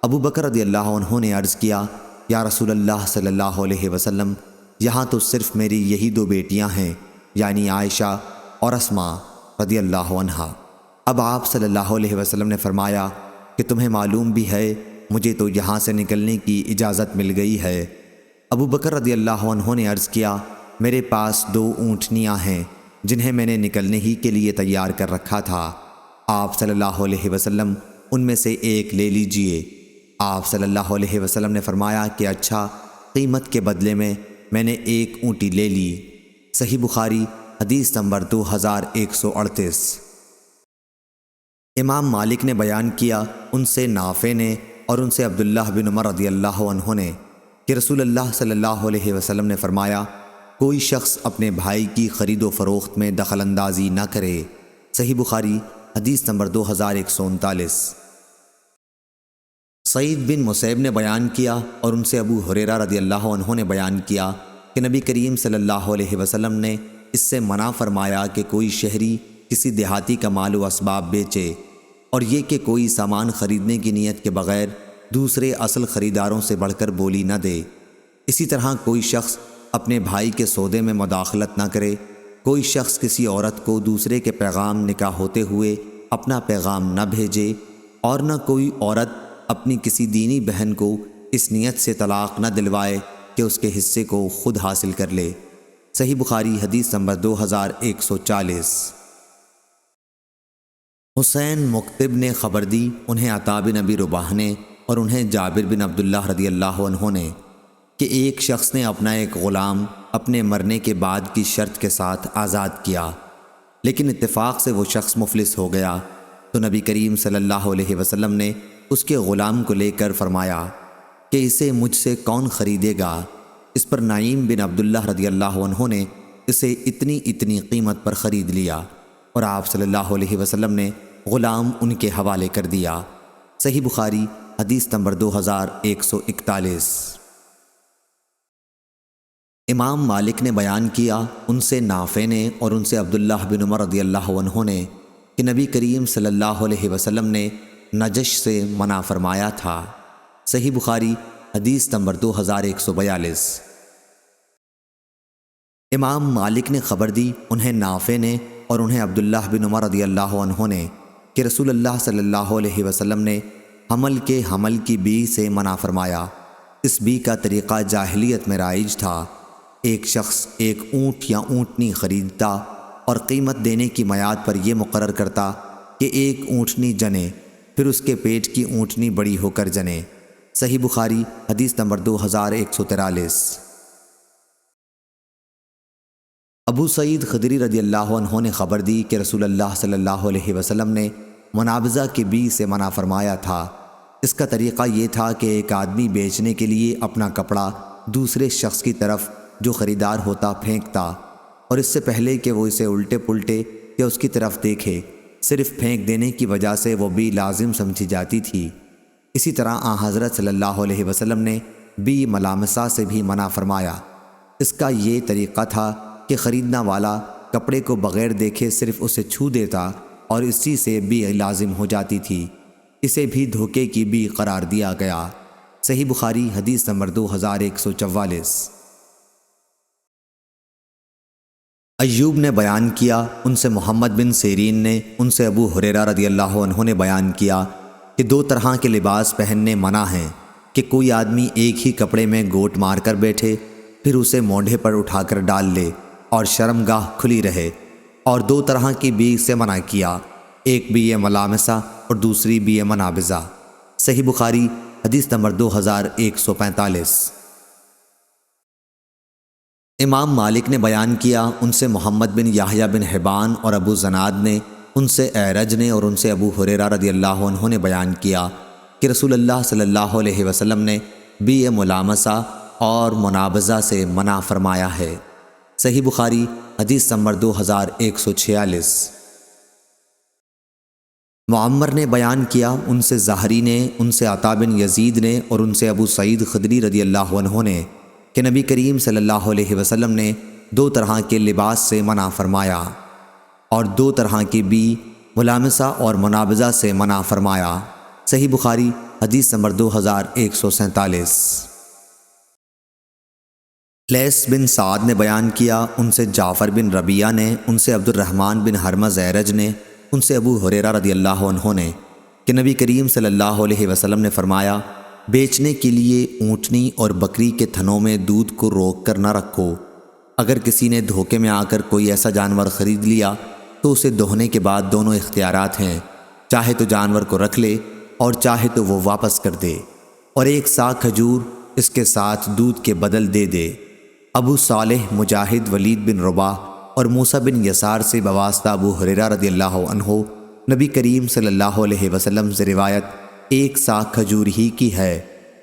ابو بکر رضی اللہ عنہ نے عرض کیا، یا رسول اللہ صلی اللہ علیہ وسلم، یہاں تو صرف میری یہی دو بیٹیاں ہیں، یعنی عائشہ اور اسماء رضی اللہ عنہا۔ اب آپ صلی اللہ علیہ وسلم نے فرمایا کہ تمہیں معلوم بھی ہے مجھے تو یہاں سے نکلنے کی اجازت مل گئی ہے۔ ابو بکر رضی اللہ عنہ نے عرض کیا، میرے پاس 2 اونٹنیاں ہیں جنہیں میں نے نکلنے ہی کے لیے تیار کر رکھا تھا۔ آپ صلی اللہ علیہ وسلم ان میں سے ایک لے لیجئے۔ آپ صلی اللہ علیہ وسلم نے فرمایا کہ اچھا، قیمت کے بدلے میں نے 1 اونٹی لے لی۔ صحیح بخاری حدیث نمبر 2138۔ امام مالک نے بیان کیا، ان سے نافع نے اور ان سے عبداللہ بن عمر رضی اللہ عنہ نے کہ رسول اللہ صلی اللہ علیہ وسلم نے فرمایا، کوئی شخص اپنے بھائی کی خرید و فروخت میں دخل اندازی نہ کرے۔ صحیح بخاری حدیث نمبر 2139۔ سعید بن مسیب نے بیان کیا اور ان سے ابو ہریرہ رضی اللہ عنہ نے بیان کیا کہ نبی کریم صلی اللہ علیہ وسلم نے اس سے منع فرمایا کہ کوئی شہری کسی دیہاتی کا مال و اسباب بیچے، اور یہ کہ کوئی سامان خریدنے کی نیت کے بغیر دوسرے اصل خریداروں سے بڑھ کر بولی نہ دے۔ اسی طرح کوئی شخص اپنے بھائی کے سودے میں مداخلت نہ کرے۔ کوئی شخص کسی عورت کو دوسرے کے پیغام نکاح ہوتے ہوئے اپنا پیغام نہ بھیجے، اور نہ کوئی عورت اپنی کسی دینی بہن کو اس نیت سے طلاق نہ دلوائے کہ اس کے حصے کو خود حاصل کر لے۔ صحیح بخاری حدیث نمبر 2140۔ حسین مکتب نے خبر دی، انہیں عطا بن ابی رباح نے اور انہیں جابر بن عبداللہ رضی اللہ عنہ نے کہ ایک شخص نے اپنا ایک غلام اپنے مرنے کے بعد کی شرط کے ساتھ آزاد کیا، لیکن اتفاق سے وہ شخص مفلس ہو گیا تو نبی کریم صلی اللہ علیہ وسلم نے اس کے غلام کو لے کر فرمایا کہ اسے مجھ سے کون خریدے گا؟ اس پر نعیم بن عبداللہ رضی اللہ عنہ نے اسے اتنی قیمت پر خرید لیا، اور آپ صلی اللہ علیہ وسلم نے غلام ان کے حوالے کر دیا۔ صحیح بخاری حدیث نمبر 2141۔ امام مالک نے بیان کیا، ان سے نافع نے اور ان سے عبداللہ بن عمر رضی اللہ عنہ نے کہ نبی کریم صلی اللہ علیہ وسلم نے نجش سے منع فرمایا تھا۔ صحیح بخاری حدیث نمبر 2142۔ امام مالک نے خبر دی، انہیں نافع نے اور انہیں عبداللہ بن عمر رضی اللہ عنہ نے کہ رسول اللہ صلی اللہ علیہ وسلم نے حمل کی بی سے منع فرمایا۔ اس بی کا طریقہ جاہلیت میں رائج تھا۔ ایک شخص ایک اونٹ یا اونٹنی خریدتا اور قیمت دینے کی میعاد پر یہ مقرر کرتا کہ ایک اونٹنی جنے، پھر اس کے پیٹ کی اونٹنی بڑی ہو کر جنے۔ صحیح بخاری حدیث نمبر 2143۔ ابو سعید خدری رضی اللہ عنہ نے خبر دی کہ رسول اللہ صلی اللہ علیہ وسلم نے منابضہ کے بی سے منع فرمایا تھا۔ اس کا طریقہ یہ تھا کہ ایک آدمی بیچنے کے لیے اپنا کپڑا دوسرے شخص کی طرف جو خریدار ہوتا پھینکتا، اور اس سے پہلے کہ وہ اسے الٹے پلٹے یا اس کی طرف دیکھے، صرف پھینک دینے کی وجہ سے وہ بی لازم سمجھی جاتی تھی۔ اسی طرح حضرت صلی اللہ علیہ وسلم نے بی ملامسہ سے بھی منع فرمایا۔ اس کا یہ طریقہ تھا کہ خریدنا والا کپڑے کو بغیر دیکھے صرف اسے چھو دیتا اور اسی سے بی لازم ہو جاتی تھی۔ اسے بھی دھوکے کی بی قرار دیا گیا۔ صحیح بخاری حدیث نمبر 2144۔ ایوب نے بیان کیا ان سے محمد بن سیرین نے ان سے ابو ہریرہ رضی اللہ عنہ نے بیان کیا کہ دو طرح کے لباس پہننے منع ہیں کہ کوئی آدمی ایک ہی کپڑے میں گوٹ مار کر بیٹھے پھر اسے مونڈھے پر اٹھا کر ڈال لے اور شرمگاہ کھلی رہے، اور دو طرح کی بی سے منع کیا، ایک بی ملامسہ اور دوسری بی منابضہ۔ صحیح بخاری حدیث نمبر 2145۔ امام مالک نے بیان کیا ان سے محمد بن یحییٰ بن حبان اور ابو زناد نے ان سے اعرج نے اور ان سے ابو ہریرہ رضی اللہ عنہ نے بیان کیا کہ رسول اللہ صلی اللہ علیہ وسلم نے بی ملامسہ اور منابضہ سے منع فرمایا ہے۔ صحیح بخاری حدیث نمبر 2146۔ معمر نے بیان کیا ان سے زہری نے ان سے عطا بن یزید نے اور ان سے ابو سعید خدری رضی اللہ عنہ نے کہ نبی کریم صلی اللہ علیہ وسلم نے دو طرح کے لباس سے منع فرمایا اور دو طرح کی بی ملامسہ اور منابضہ سے منع فرمایا۔ صحیح بخاری حدیث نمبر 2147۔ لیث بن سعد نے بیان کیا ان سے جعفر بن ربیعہ نے ان سے عبد الرحمن بن حرمز اعرج نے ان سے ابو ہریرہ رضی اللہ عنہ نے کہ نبی کریم صلی اللہ علیہ وسلم نے فرمایا بیچنے کے لیے اونٹنی اور بکری کے تھنوں میں دودھ کو روک کر نہ رکھو۔ اگر کسی نے دھوکے میں آ کر کوئی ایسا جانور خرید لیا تو اسے دوہنے کے بعد دونوں اختیارات ہیں، چاہے تو جانور کو رکھ لے اور چاہے تو وہ واپس کر دے، اور ایک سا کھجور اس کے ساتھ دودھ کے بدل دے دے۔ ابو صالح مجاہد ولید بن رباح اور موسیٰ بن یسار سے بواسطہ ابو ہریرہ رضی اللہ عنہ نبی کریم صلی اللہ علیہ وسلم سے روایت ایک سا کھجور ہی کی ہے۔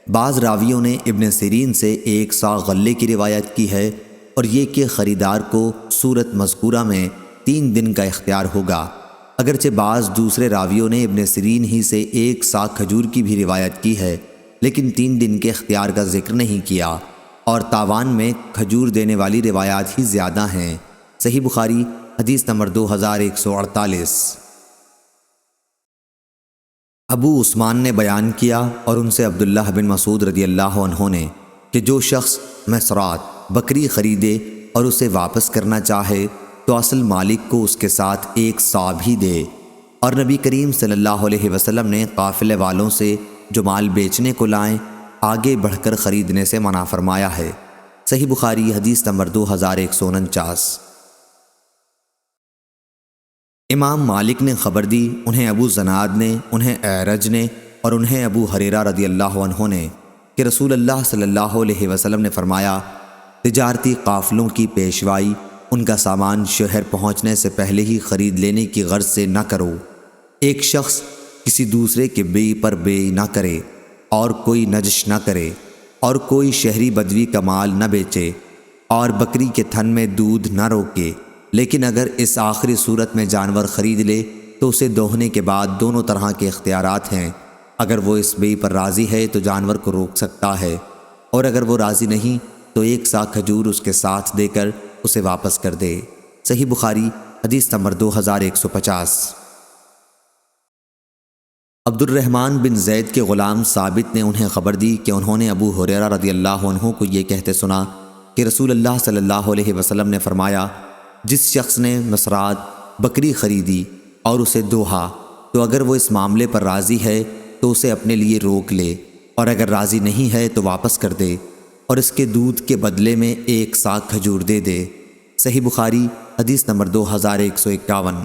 بعض راویوں نے ابن سیرین سے ایک سا غلے کی روایت کی ہے، اور یہ کہ خریدار کو صورت مذکورہ میں 3 دن کا اختیار ہوگا۔ اگرچہ بعض دوسرے راویوں نے ابن سیرین ہی سے ایک سا کھجور کی بھی روایت کی ہے، لیکن 3 دن کے اختیار کا ذکر نہیں کیا، اور تاوان میں کھجور دینے والی روایات ہی زیادہ ہیں۔ صحیح بخاری حدیث نمبر 2148۔ ابو عثمان نے بیان کیا اور ان سے عبداللہ بن مسعود رضی اللہ عنہ نے کہ جو شخص مسرات بکری خریدے اور اسے واپس کرنا چاہے تو اصل مالک کو اس کے ساتھ ایک سا بھی دے، اور نبی کریم صلی اللہ علیہ وسلم نے قافلے والوں سے جو مال بیچنے کو لائیں آگے بڑھ کر خریدنے سے منع فرمایا ہے۔ صحیح بخاری حدیث نمبر 2149۔ امام مالک نے خبر دی انہیں ابو زناد نے انہیں اعرج نے اور انہیں ابو ہریرہ رضی اللہ عنہ نے کہ رسول اللہ صلی اللہ علیہ وسلم نے فرمایا تجارتی قافلوں کی پیشوائی ان کا سامان شہر پہنچنے سے پہلے ہی خرید لینے کی غرض سے نہ کرو۔ ایک شخص کسی دوسرے کے بے پر بے نہ کرے اور کوئی نجش نہ کرے اور کوئی شہری بدوی کا مال نہ بیچے اور بکری کے تھن میں دودھ نہ روکے، لیکن اگر اس آخری صورت میں جانور خرید لے تو اسے دوہنے کے بعد دونوں طرح کے اختیارات ہیں۔ اگر وہ اس بے پر راضی ہے تو جانور کو روک سکتا ہے، اور اگر وہ راضی نہیں تو ایک سا کھجور اس کے ساتھ دے کر اسے واپس کر دے۔ صحیح بخاری حدیث نمبر 2150۔ عبد الرحمن بن زید کے غلام ثابت نے انہیں خبر دی کہ انہوں نے ابو ہریرہ رضی اللہ عنہ کو یہ کہتے سنا کہ رسول اللہ صلی اللہ علیہ وسلم نے فرمایا جس شخص نے مسرات بکری خریدی اور اسے دوہا تو اگر وہ اس معاملے پر راضی ہے تو اسے اپنے لیے روک لے، اور اگر راضی نہیں ہے تو واپس کر دے اور اس کے دودھ کے بدلے میں ایک سا کھجور دے دے۔ صحیح بخاری حدیث نمبر 2151۔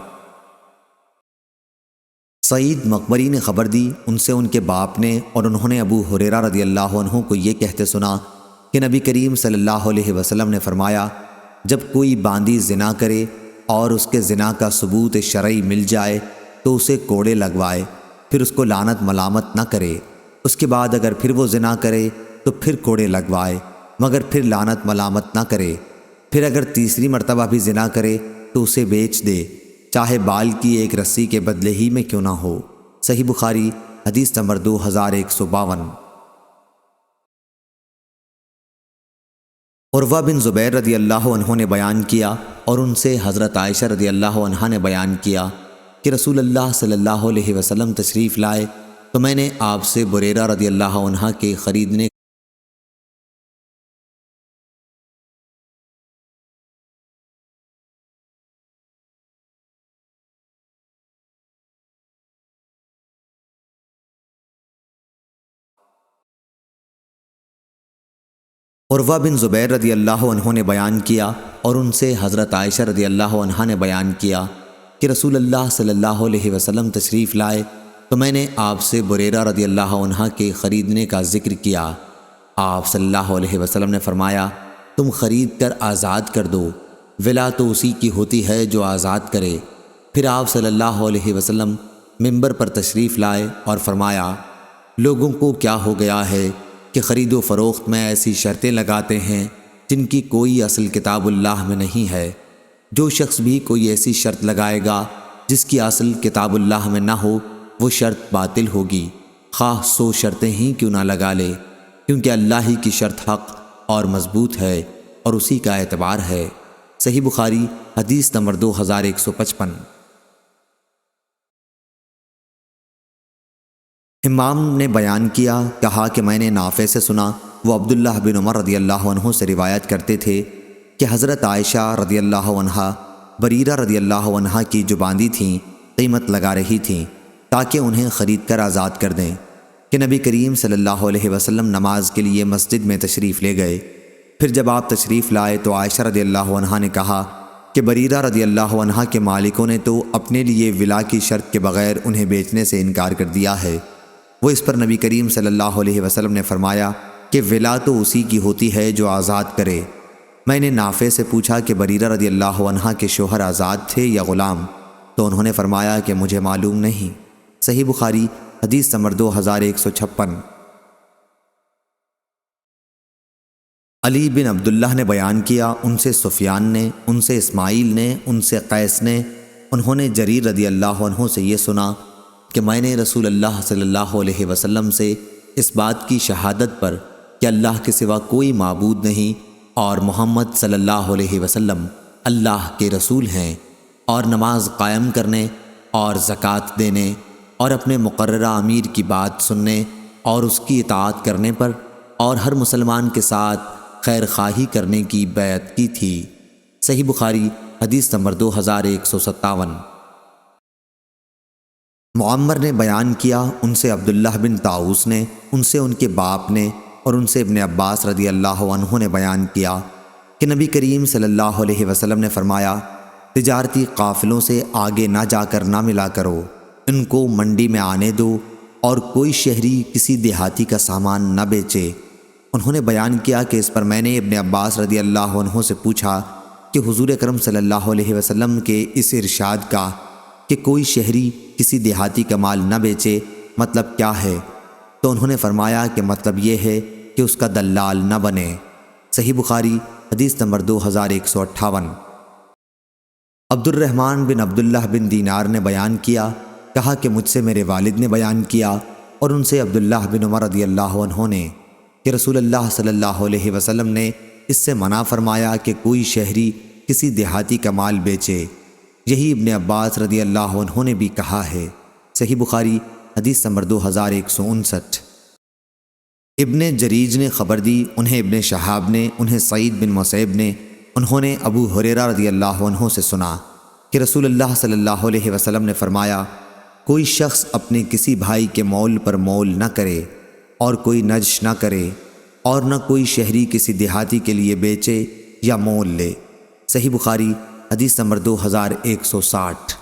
سعید مقبری نے خبر دی ان سے ان کے باپ نے اور انہوں نے ابو ہریرہ رضی اللہ عنہ کو یہ کہتے سنا کہ نبی کریم صلی اللہ علیہ وسلم نے فرمایا جب کوئی باندی زنا کرے اور اس کے زنا کا ثبوت شرعی مل جائے تو اسے کوڑے لگوائے، پھر اس کو لعنت ملامت نہ کرے، اس کے بعد اگر پھر وہ زنا کرے تو پھر کوڑے لگوائے مگر پھر لعنت ملامت نہ کرے، پھر اگر تیسری مرتبہ بھی زنا کرے تو اسے بیچ دے، چاہے بال کی ایک رسی کے بدلے ہی میں کیوں نہ ہو۔ صحیح بخاری حدیث نمبر 2152۔ عروہ بن زبیر رضی اللہ عنہ نے بیان کیا اور ان سے حضرت عائشہ رضی اللہ عنہا نے بیان کیا کہ رسول اللہ صلی اللہ علیہ وسلم تشریف لائے تو میں نے آپ سے بریرہ رضی اللہ عنہ کے خریدنے عروہ بن زبیر رضی اللہ عنہ نے بیان کیا اور ان سے حضرت عائشہ رضی اللہ عنہا نے بیان کیا کہ رسول اللہ صلی اللہ علیہ وسلم تشریف لائے تو میں نے آپ سے بریرہ رضی اللہ عنہ کے خریدنے کا ذکر کیا۔ آپ صلی اللہ علیہ وسلم نے فرمایا، تم خرید کر آزاد کر دو، ولا تو اسی کی ہوتی ہے جو آزاد کرے۔ پھر آپ صلی اللہ علیہ وسلم منبر پر تشریف لائے اور فرمایا، لوگوں کو کیا ہو گیا ہے کہ خرید و فروخت میں ایسی شرطیں لگاتے ہیں جن کی کوئی اصل کتاب اللہ میں نہیں ہے۔ جو شخص بھی کوئی ایسی شرط لگائے گا جس کی اصل کتاب اللہ میں نہ ہو، وہ شرط باطل ہوگی، خواہ 100 شرطیں ہی کیوں نہ لگا لے، کیونکہ اللہ ہی کی شرط حق اور مضبوط ہے اور اسی کا اعتبار ہے۔ صحیح بخاری حدیث نمبر 2155۔ امام نے بیان کیا، کہا کہ میں نے نافع سے سنا، وہ عبداللہ بن عمر رضی اللہ عنہ سے روایت کرتے تھے کہ حضرت عائشہ رضی اللہ عنہا بریرہ رضی اللہ عنہا کی جو باندھی تھیں قیمت لگا رہی تھیں تاکہ انہیں خرید کر آزاد کر دیں کہ نبی کریم صلی اللہ علیہ وسلم نماز کے لیے مسجد میں تشریف لے گئے۔ پھر جب آپ تشریف لائے تو عائشہ رضی اللہ عنہا نے کہا کہ بریرہ رضی اللہ عنہا کے مالکوں نے تو اپنے لیے ولا کی شرط کے بغیر انہیں بیچنے سے انکار کر دیا ہے۔ وہ اس پر نبی کریم صلی اللہ علیہ وسلم نے فرمایا کہ ولا تو اسی کی ہوتی ہے جو آزاد کرے۔ میں نے نافع سے پوچھا کہ بریرہ رضی اللہ عنہا کے شوہر آزاد تھے یا غلام، تو انہوں نے فرمایا کہ مجھے معلوم نہیں۔ صحیح بخاری حدیث نمبر 2156۔ علی بن عبداللہ نے بیان کیا، ان سے سفیان نے، ان سے اسماعیل نے، ان سے قیس نے، انہوں نے جریر رضی اللہ عنہ سے یہ سنا کہ میں نے رسول اللہ صلی اللہ علیہ وسلم سے اس بات کی شہادت پر کہ اللہ کے سوا کوئی معبود نہیں اور محمد صلی اللہ علیہ وسلم اللہ کے رسول ہیں، اور نماز قائم کرنے اور زکوٰۃ دینے اور اپنے مقررہ امیر کی بات سننے اور اس کی اطاعت کرنے پر اور ہر مسلمان کے ساتھ خیر خواہی کرنے کی بیعت کی تھی۔ صحیح بخاری حدیث نمبر 2157۔ معمر نے بیان کیا، ان سے عبداللہ بن طاؤس نے، ان سے ان کے باپ نے اور ان سے ابن عباس رضی اللہ عنہ نے بیان کیا کہ نبی کریم صلی اللہ علیہ وسلم نے فرمایا، تجارتی قافلوں سے آگے نہ جا کر نہ ملا کرو، ان کو منڈی میں آنے دو اور کوئی شہری کسی دیہاتی کا سامان نہ بیچے۔ انہوں نے بیان کیا کہ اس پر میں نے ابن عباس رضی اللہ عنہ سے پوچھا کہ حضور اکرم صلی اللہ علیہ وسلم کے اس ارشاد کا کہ کوئی شہری کسی دیہاتی کا مال نہ بیچے مطلب کیا ہے؟ تو انہوں نے فرمایا کہ مطلب یہ ہے کہ اس کا دلال نہ بنے۔ صحیح بخاری حدیث نمبر 2158۔ عبد الرحمن بن عبداللہ بن دینار نے بیان کیا، کہا کہ مجھ سے میرے والد نے بیان کیا اور ان سے عبداللہ بن عمر رضی اللہ عنہ نے کہ رسول اللہ صلی اللہ علیہ وسلم نے اس سے منع فرمایا کہ کوئی شہری کسی دیہاتی کا مال بیچے۔ یہی ابن عباس رضی اللہ عنہ نے بھی کہا ہے۔ صحیح بخاری حدیث نمبر 2159۔ ابن جریج نے خبر دی، انہیں ابن شہاب نے، انہیں سعید بن مسیب نے، انہوں نے ابو ہریرہ رضی اللہ عنہ سے سنا کہ رسول اللہ صلی اللہ علیہ وسلم نے فرمایا، کوئی شخص اپنے کسی بھائی کے مول پر مول نہ کرے اور کوئی نجش نہ کرے، اور نہ کوئی شہری کسی دیہاتی کے لیے بیچے یا مول لے۔ صحیح بخاری حدیث نمبر 2160۔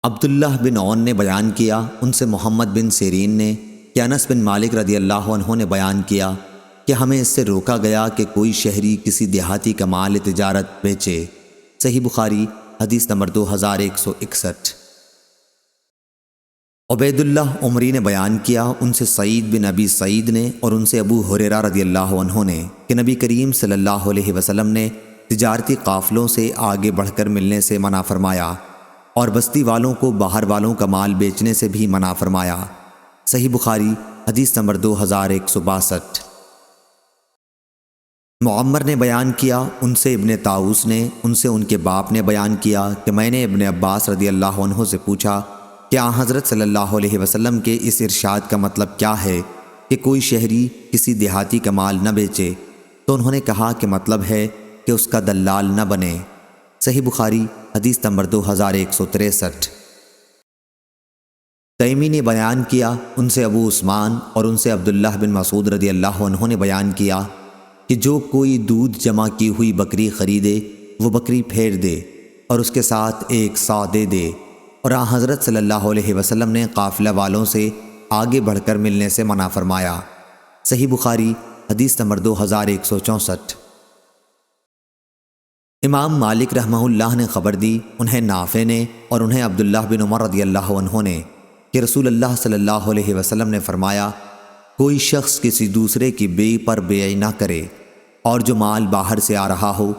عبداللہ بن عون نے بیان کیا، ان سے محمد بن سیرین نے کہ انس بن مالک رضی اللہ عنہ نے بیان کیا کہ ہمیں اس سے روکا گیا کہ کوئی شہری کسی دیہاتی کا مال تجارت بیچے۔ صحیح بخاری حدیث نمبر 2161۔ عبید اللہ عمری نے بیان کیا، ان سے سعید بن ابی سعید نے اور ان سے ابو ہریرہ رضی اللہ عنہ نے کہ نبی کریم صلی اللہ علیہ وسلم نے تجارتی قافلوں سے آگے بڑھ کر ملنے سے منع فرمایا اور بستی والوں کو باہر والوں کا مال بیچنے سے بھی منع فرمایا۔ صحیح بخاری حدیث نمبر 2162۔ معمر نے بیان کیا، ان سے ابن طاؤس نے، ان سے ان کے باپ نے بیان کیا کہ میں نے ابن عباس رضی اللہ عنہ سے پوچھا کہ آن حضرت صلی اللہ علیہ وسلم کے اس ارشاد کا مطلب کیا ہے کہ کوئی شہری کسی دیہاتی کا مال نہ بیچے؟ تو انہوں نے کہا کہ مطلب ہے کہ اس کا دلال نہ بنے۔ صحیح بخاری حدیث نمبر 2163۔ تیمی نے بیان کیا، ان سے ابو عثمان اور ان سے عبداللہ بن مسعود رضی اللہ عنہ نے بیان کیا کہ جو کوئی دودھ جمع کی ہوئی بکری خریدے وہ بکری پھیر دے اور اس کے ساتھ ایک سا دے دے، اور آن حضرت صلی اللہ علیہ وسلم نے قافلہ والوں سے آگے بڑھ کر ملنے سے منع فرمایا۔ صحیح بخاری حدیث نمبر 2164۔ امام مالک رحمہ اللہ نے خبر دی، انہیں نافع نے اور انہیں عبداللہ بن عمر رضی اللہ عنہ نے، کہ رسول اللہ صلی اللہ علیہ وسلم نے فرمایا، کوئی شخص کسی دوسرے کی بیع پر بیع نہ کرے، اور جو مال باہر سے آ رہا ہو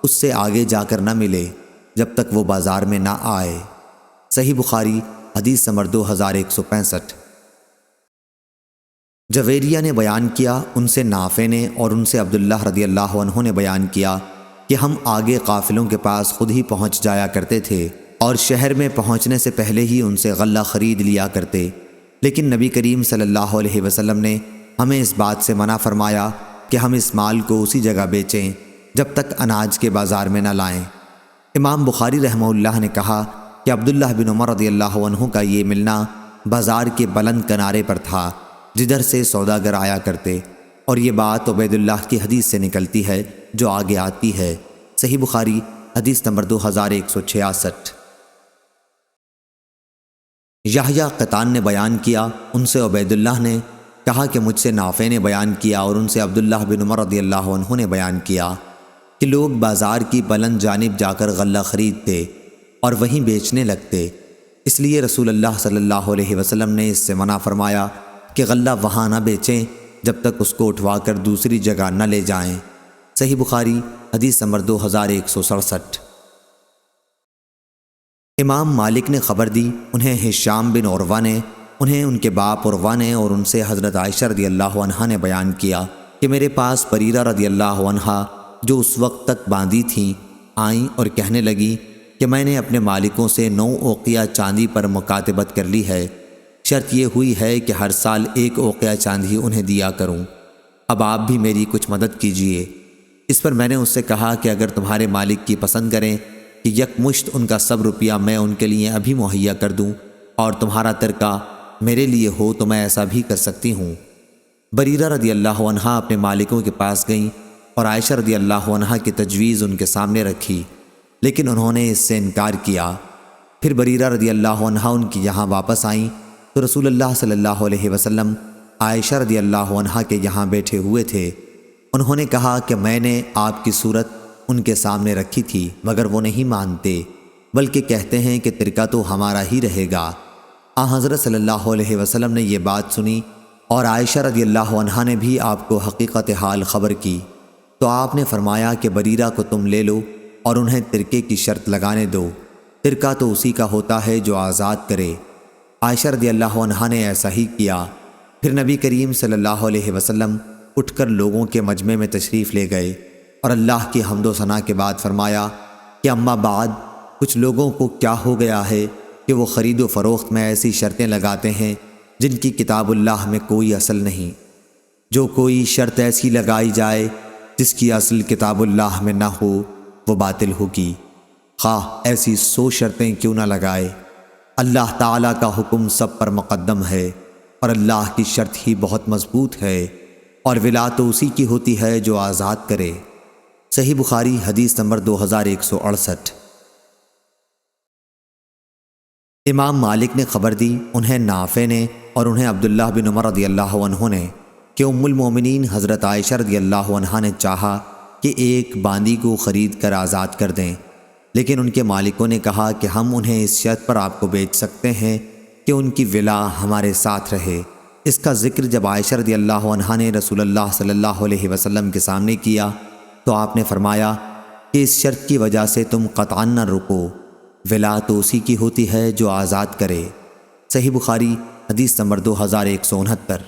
اس سے آگے جا کر نہ ملے جب تک وہ بازار میں نہ آئے۔ صحیح بخاری حدیث نمبر 2165۔ جویریہ نے بیان کیا، ان سے نافع نے اور ان سے عبداللہ رضی اللہ عنہ نے بیان کیا کہ ہم آگے قافلوں کے پاس خود ہی پہنچ جایا کرتے تھے اور شہر میں پہنچنے سے پہلے ہی ان سے غلہ خرید لیا کرتے، لیکن نبی کریم صلی اللہ علیہ وسلم نے ہمیں اس بات سے منع فرمایا کہ ہم اس مال کو اسی جگہ بیچیں جب تک اناج کے بازار میں نہ لائیں۔ امام بخاری رحمہ اللہ نے کہا کہ عبداللہ بن عمر رضی اللہ عنہ کا یہ ملنا بازار کے بلند کنارے پر تھا جدھر سے سوداگر آیا کرتے، اور یہ بات عبید اللہ کی حدیث سے نکلتی ہے جو آگے آتی ہے۔ صحیح بخاری حدیث نمبر 2166۔ یحییٰ قطان نے بیان کیا، ان سے عبید اللہ نے کہا کہ مجھ سے نافع نے بیان کیا اور ان سے عبداللہ بن عمر رضی اللہ عنہ نے بیان کیا کہ لوگ بازار کی بلند جانب جا کر غلہ خریدتے اور وہیں بیچنے لگتے، اس لیے رسول اللہ صلی اللہ علیہ وسلم نے اس سے منع فرمایا کہ غلہ وہاں نہ بیچیں جب تک اس کو اٹھوا کر دوسری جگہ نہ لے جائیں۔ صحیح بخاری حدیث نمبر 2167۔ امام مالک نے خبر دی، انہیں ہشام بن عروہ نے، انہیں ان کے باپ عروہ نے اور ان سے حضرت عائشہ رضی اللہ عنہا نے بیان کیا کہ میرے پاس بریرہ رضی اللہ عنہا جو اس وقت تک باندھی تھیں آئیں اور کہنے لگیں کہ میں نے اپنے مالکوں سے 9 اوقیہ چاندی پر مکاتبت کر لی ہے، شرط یہ ہوئی ہے کہ ہر سال 1 اوقیہ چاندی انہیں دیا کروں، اب آپ بھی میری کچھ مدد کیجیے۔ اس پر میں نے اس سے کہا کہ اگر تمہارے مالک کی پسند کریں کہ یک مشت ان کا سب روپیہ میں ان کے لیے ابھی مہیا کر دوں اور تمہارا ترکہ میرے لیے ہو تو میں ایسا بھی کر سکتی ہوں۔ بریرہ رضی اللہ عنہا اپنے مالکوں کے پاس گئیں اور عائشہ رضی اللہ عنہا کی تجویز ان کے سامنے رکھی، لیکن انہوں نے اس سے انکار کیا۔ پھر بریرہ رضی اللہ عنہا ان کی یہاں واپس آئیں تو رسول اللہ صلی اللہ علیہ وسلم عائشہ رضی اللہ عنہا کے یہاں بیٹھے ہوئے تھے۔ انہوں نے کہا کہ میں نے آپ کی صورت ان کے سامنے رکھی تھی مگر وہ نہیں مانتے، بلکہ کہتے ہیں کہ ترکہ تو ہمارا ہی رہے گا۔ حضرت صلی اللہ علیہ وسلم نے یہ بات سنی اور عائشہ رضی اللہ عنہا نے بھی آپ کو حقیقت حال خبر کی، تو آپ نے فرمایا کہ بریرہ کو تم لے لو اور انہیں ترکے کی شرط لگانے دو، ترکہ تو اسی کا ہوتا ہے جو آزاد کرے۔ عائشہ رضی اللہ عنہا نے ایسا ہی کیا۔ پھر نبی کریم صلی اللہ علیہ وسلم اٹھ کر لوگوں کے مجمع میں تشریف لے گئے اور اللہ کی حمد و ثنا کے بعد فرمایا کہ اما بعد کچھ لوگوں کو کیا ہو گیا ہے کہ وہ خرید و فروخت میں ایسی شرطیں لگاتے ہیں جن کی کتاب اللہ میں کوئی اصل نہیں۔ جو کوئی شرط ایسی لگائی جائے جس کی اصل کتاب اللہ میں نہ ہو وہ باطل ہوگی، خواہ ایسی 100 شرطیں کیوں نہ لگائے۔ اللہ تعالیٰ کا حکم سب پر مقدم ہے اور اللہ کی شرط ہی بہت مضبوط ہے، اور ولا تو اسی کی ہوتی ہے جو آزاد کرے۔ صحیح بخاری حدیث نمبر 2168۔ امام مالک نے خبر دی، انہیں نافع نے اور انہیں عبداللہ بن عمر رضی اللہ عنہ نے کہ ام المومنین حضرت عائشہ رضی اللہ عنہا نے چاہا کہ ایک باندی کو خرید کر آزاد کر دیں، لیکن ان کے مالکوں نے کہا کہ ہم انہیں اس شرط پر آپ کو بیچ سکتے ہیں کہ ان کی ولا ہمارے ساتھ رہے۔ اس کا ذکر جب عائشہ رضی اللہ عنہا نے رسول اللہ صلی اللہ علیہ وسلم کے سامنے کیا تو آپ نے فرمایا کہ اس شرط کی وجہ سے تم قطعاً نہ رکو، ولا تو اسی کی ہوتی ہے جو آزاد کرے۔ صحیح بخاری حدیث نمبر 2169۔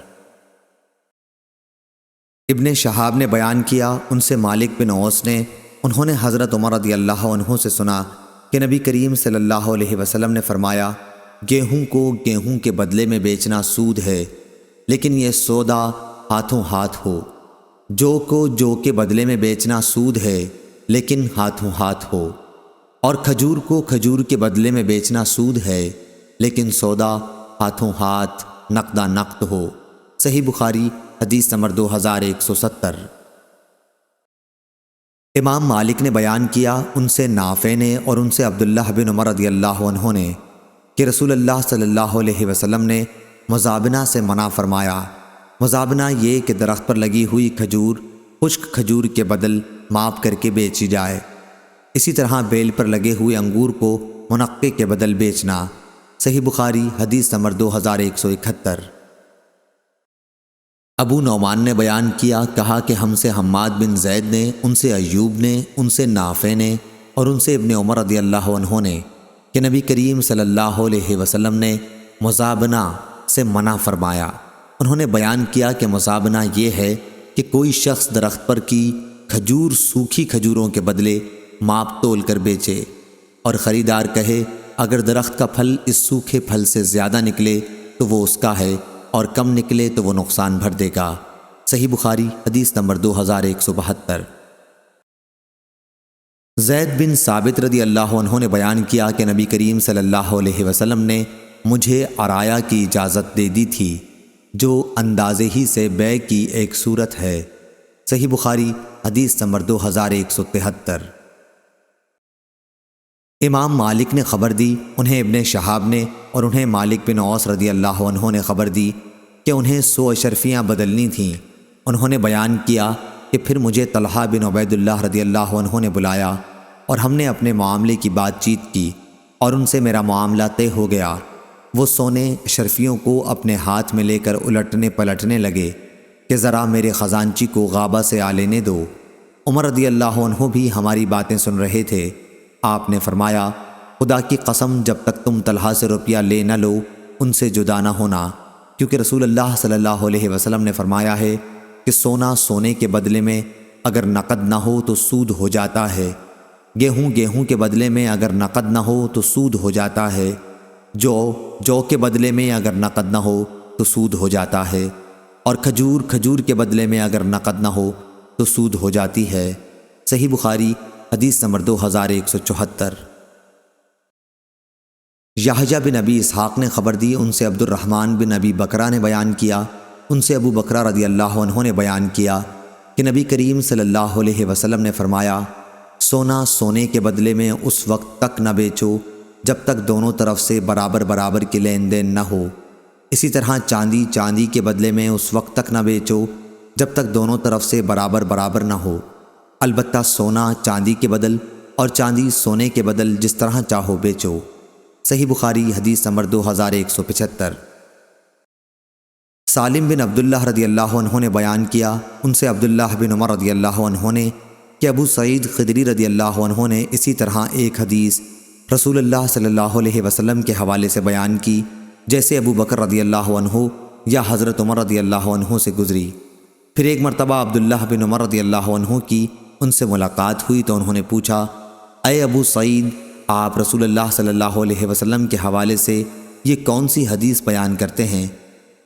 ابن شہاب نے بیان کیا، ان سے مالک بن اوس نے، انہوں نے حضرت عمر رضی اللہ عنہ سے سنا کہ نبی کریم صلی اللہ علیہ وسلم نے فرمایا، گیہوں کو گیہوں کے بدلے میں بیچنا سود ہے، لیکن یہ سودا ہاتھوں ہاتھ ہو۔ جو کو جو کے بدلے میں بیچنا سود ہے لیکن ہاتھوں ہاتھ ہو، اور کھجور کو کھجور کے بدلے میں بیچنا سود ہے لیکن سودا ہاتھوں ہاتھ نقدہ نقد ہو۔ صحیح بخاری حدیث نمبر 2170۔ امام مالک نے بیان کیا، ان سے نافع نے اور ان سے عبداللہ بن عمر رضی اللہ عنہ نے کہ رسول اللہ صلی اللہ علیہ وسلم نے مزابنہ سے منع فرمایا۔ مزابنہ یہ کہ درخت پر لگی ہوئی کھجور خشک کھجور کے بدل ماپ کر کے بیچی جائے۔ اسی طرح بیل پر لگے ہوئے انگور کو منقے کے بدل بیچنا۔ صحیح بخاری حدیث نمبر 2171۔ ابو نعمان نے بیان کیا، کہا کہ ہم سے حماد بن زید نے، ان سے ایوب نے، ان سے نافع نے اور ان سے ابن عمر رضی اللہ عنہ نے کہ نبی کریم صلی اللہ علیہ وسلم نے مزابنہ سے منع فرمایا۔ انہوں نے بیان کیا کہ مزابنہ یہ ہے کہ کوئی شخص درخت پر کی کھجور سوکھی کھجوروں کے بدلے ماپ تول کر بیچے اور خریدار کہے اگر درخت کا پھل اس سوکھے پھل سے زیادہ نکلے تو وہ اس کا ہے اور کم نکلے تو وہ نقصان بھر دے گا۔ صحیح بخاری حدیث نمبر 2172۔ زید بن ثابت رضی اللہ عنہ نے بیان کیا کہ نبی کریم صلی اللہ علیہ وسلم نے مجھے عرایا کی اجازت دے دی تھی، جو اندازے ہی سے بیع کی ایک صورت ہے۔ صحیح بخاری حدیث نمبر 2173۔ امام مالک نے خبر دی، انہیں ابن شہاب نے اور انہیں مالک بن اوس رضی اللہ عنہ نے خبر دی کہ انہیں 100 اشرفیاں بدلنی تھیں۔ انہوں نے بیان کیا کہ پھر مجھے طلحہ بن عبید اللہ رضی اللہ عنہ نے بلایا اور ہم نے اپنے معاملے کی بات چیت کی اور ان سے میرا معاملہ طے ہو گیا۔ وہ سونے اشرفیوں کو اپنے ہاتھ میں لے کر الٹنے پلٹنے لگے کہ ذرا میرے خزانچی کو غابہ سے آ لینے دو۔ عمر رضی اللہ عنہ بھی ہماری باتیں سن رہے تھے۔ آپ نے فرمایا، خدا کی قسم جب تک تم طلحہ سے روپیہ لے نہ لو ان سے جدا نہ ہونا، کیونکہ رسول اللہ صلی اللہ علیہ وسلم نے فرمایا ہے کہ سونا سونے کے بدلے میں اگر نقد نہ ہو تو سود ہو جاتا ہے، گیہوں گیہوں کے بدلے میں اگر نقد نہ ہو تو سود ہو جاتا ہے، جو کے بدلے میں اگر نقد نہ ہو تو سود ہو جاتا ہے، اور کھجور کھجور کے بدلے میں اگر نقد نہ ہو تو سود ہو جاتی ہے۔ صحیح بخاری حدیث نمبر 2174۔ یحییٰ بن ابی اسحاق نے خبر دی، ان سے عبد الرحمن بن ابی بکرہ نے بیان کیا، ان سے ابو بکرہ رضی اللہ عنہ نے بیان کیا کہ نبی کریم صلی اللہ علیہ وسلم نے فرمایا، سونا سونے کے بدلے میں اس وقت تک نہ بیچو جب تک دونوں طرف سے برابر برابر کے لین دین نہ ہو۔ اسی طرح چاندی چاندی کے بدلے میں اس وقت تک نہ بیچو جب تک دونوں طرف سے برابر برابر نہ ہو، البتہ سونا چاندی کے بدل اور چاندی سونے کے بدل جس طرح چاہو بیچو۔ صحیح بخاری حدیث نمبر 2175۔ سالم بن عبداللہ رضی اللہ عنہ نے بیان کیا، ان سے عبداللہ بن عمر رضی اللہ عنہ نے کہ ابو سعید خدری رضی اللہ عنہ نے اسی طرح ایک حدیث رسول اللہ صلی اللہ علیہ وسلم کے حوالے سے بیان کی جیسے ابو بکر رضی اللہ عنہ یا حضرت عمر رضی اللہ عنہ سے گزری۔ پھر ایک مرتبہ عبداللہ بن عمر رضی اللہ عنہ کی ان سے ملاقات ہوئی تو انہوں نے پوچھا، اے ابو سعید، آپ رسول اللہ صلی اللہ علیہ وسلم کے حوالے سے یہ کون سی حدیث بیان کرتے ہیں؟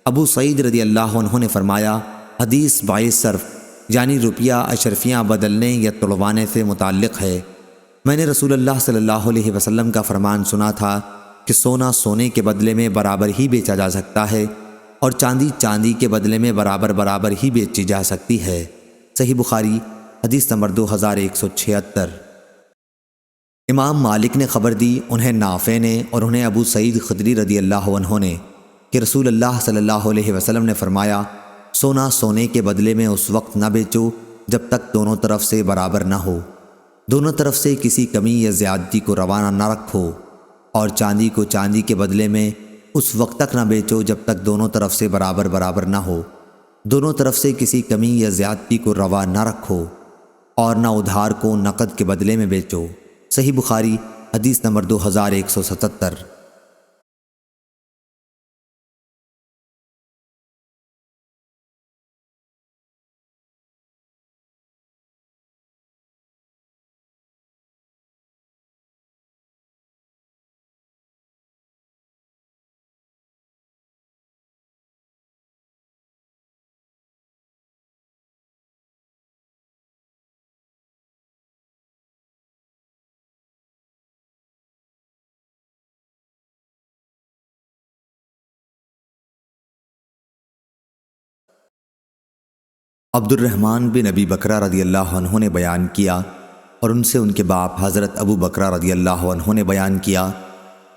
ابو سعید رضی اللہ عنہ نے فرمایا، حدیث باعث صرف یعنی روپیہ اشرفیاں بدلنے یا تڑوانے سے متعلق ہے۔ میں نے رسول اللہ صلی اللہ علیہ وسلم کا فرمان سنا تھا کہ سونا سونے کے بدلے میں برابر ہی بیچا جا سکتا ہے اور چاندی چاندی کے بدلے میں برابر برابر ہی بیچی جا سکتی ہے۔ صحیح بخاری حدیث نمبر 2176۔ امام مالک نے خبر دی، انہیں نافع نے اور انہیں ابو سعید خدری رضی اللہ عنہ نے کہ رسول اللہ صلی اللہ علیہ وسلم نے فرمایا، سونا سونے کے بدلے میں اس وقت نہ بیچو جب تک دونوں طرف سے برابر نہ ہو، دونوں طرف سے کسی کمی یا زیادتی کو روانہ نہ رکھو، اور چاندی کو چاندی کے بدلے میں اس وقت تک نہ بیچو جب تک دونوں طرف سے برابر برابر نہ ہو، دونوں طرف سے کسی کمی یا زیادتی کو روا نہ رکھو، اور نہ ادھار کو نقد کے بدلے میں بیچو۔ صحیح بخاری حدیث نمبر 2177۔ عبد الرحمن بن ابی بکرہ رضی اللہ عنہ نے بیان کیا اور ان سے ان کے باپ حضرت ابو بکرہ رضی اللہ عنہ نے بیان کیا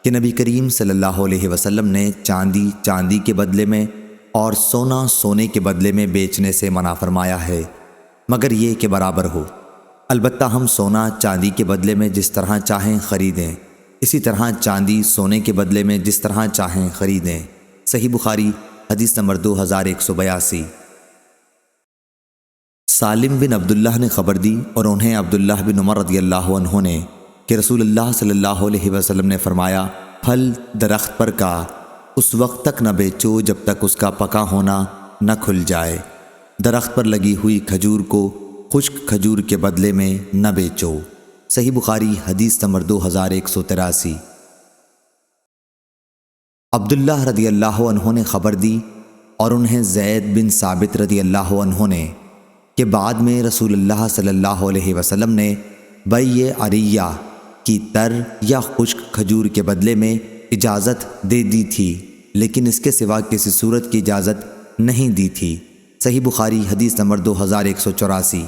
کہ نبی کریم صلی اللہ علیہ وسلم نے چاندی چاندی کے بدلے میں اور سونا سونے کے بدلے میں بیچنے سے منع فرمایا ہے، مگر یہ کہ برابر ہو۔ البتہ ہم سونا چاندی کے بدلے میں جس طرح چاہیں خریدیں، اسی طرح چاندی سونے کے بدلے میں جس طرح چاہیں خریدیں۔ صحیح بخاری حدیث نمبر 2182۔ سالم بن عبداللہ نے خبر دی اور انہیں عبداللہ بن عمر رضی اللہ عنہ نے کہ رسول اللہ صلی اللہ علیہ وسلم نے فرمایا، پھل درخت پر کا اس وقت تک نہ بیچو جب تک اس کا پکا ہونا نہ کھل جائے۔ درخت پر لگی ہوئی کھجور کو خشک کھجور کے بدلے میں نہ بیچو۔ صحیح بخاری حدیث نمبر 2183۔ عبداللہ رضی اللہ عنہ نے خبر دی اور انہیں زید بن ثابت رضی اللہ عنہ نے کہ بعد میں رسول اللہ صلی اللہ علیہ وسلم نے بیع عریہ کی تر یا خشک کھجور کے بدلے میں اجازت دے دی تھی، لیکن اس کے سوا کسی صورت کی اجازت نہیں دی تھی۔ صحیح بخاری حدیث نمبر 2184۔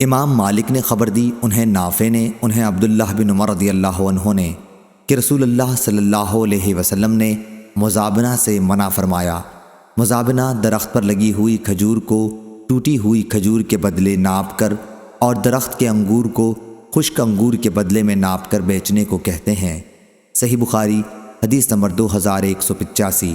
امام مالک نے خبر دی، انہیں نافع نے، انہیں عبداللہ بن عمر رضی اللہ عنہ نے کہ رسول اللہ صلی اللہ علیہ وسلم نے مزابنہ سے منع فرمایا۔ مزابنہ درخت پر لگی ہوئی کھجور کو ٹوٹی ہوئی کھجور کے بدلے ناپ کر اور درخت کے انگور کو خشک انگور کے بدلے میں ناپ کر بیچنے کو کہتے ہیں۔ صحیح بخاری حدیث نمبر 2185۔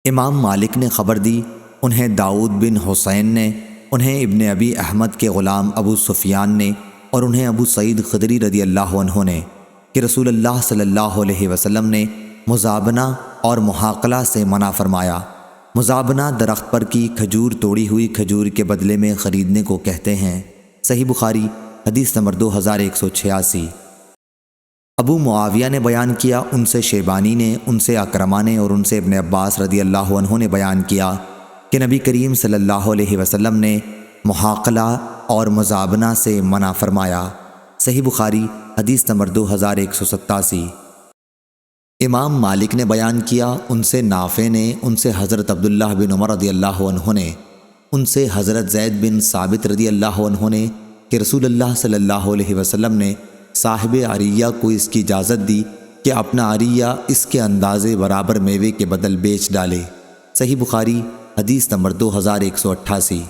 امام مالک نے خبر دی، انہیں داؤد بن حسین نے، انہیں ابن ابی احمد کے غلام ابو سفیان نے اور انہیں ابو سعید خدری رضی اللہ عنہ نے کہ رسول اللہ صلی اللہ علیہ وسلم نے مزابنہ اور محاقلہ سے منع فرمایا۔ مزابنہ درخت پر کی کھجور توڑی ہوئی کھجور کے بدلے میں خریدنے کو کہتے ہیں۔ صحیح بخاری حدیث نمبر 2186۔ ابو معاویہ نے بیان کیا، ان سے شیبانی نے، ان سے اکرمہ نے اور ان سے ابن عباس رضی اللہ عنہ نے بیان کیا کہ نبی کریم صلی اللہ علیہ وسلم نے محاقلہ اور مزابنہ سے منع فرمایا۔ صحیح بخاری حدیث نمبر 2187۔ امام مالک نے بیان کیا، ان سے نافع نے، ان سے حضرت عبداللہ بن عمر رضی اللہ عنہ نے، ان سے حضرت زید بن ثابت رضی اللہ عنہ نے کہ رسول اللہ صلی اللہ علیہ وسلم نے صاحب عریہ کو اس کی اجازت دی کہ اپنا عریہ اس کے اندازے برابر میوے کے بدل بیچ ڈالے۔ صحیح بخاری حدیث نمبر 2188۔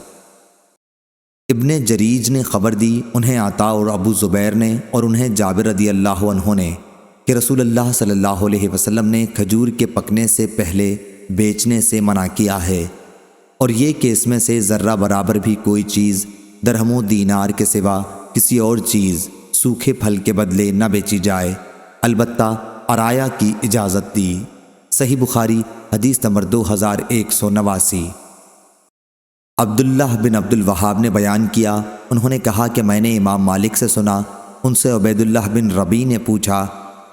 ابن جریج نے خبر دی، انہیں عطا اور ابو زبیر نے اور انہیں جابر رضی اللہ عنہ نے کہ رسول اللہ صلی اللہ علیہ وسلم نے کھجور کے پکنے سے پہلے بیچنے سے منع کیا ہے، اور یہ کہ اس میں سے ذرہ برابر بھی کوئی چیز درہم و دینار کے سوا کسی اور چیز سوکھے پھل کے بدلے نہ بیچی جائے، البتہ عرایا کی اجازت دی۔ صحیح بخاری حدیث نمبر 2189۔ عبداللہ بن عبد الوہاب نے بیان کیا، انہوں نے کہا کہ میں نے امام مالک سے سنا، ان سے عبید اللہ بن ربیع نے پوچھا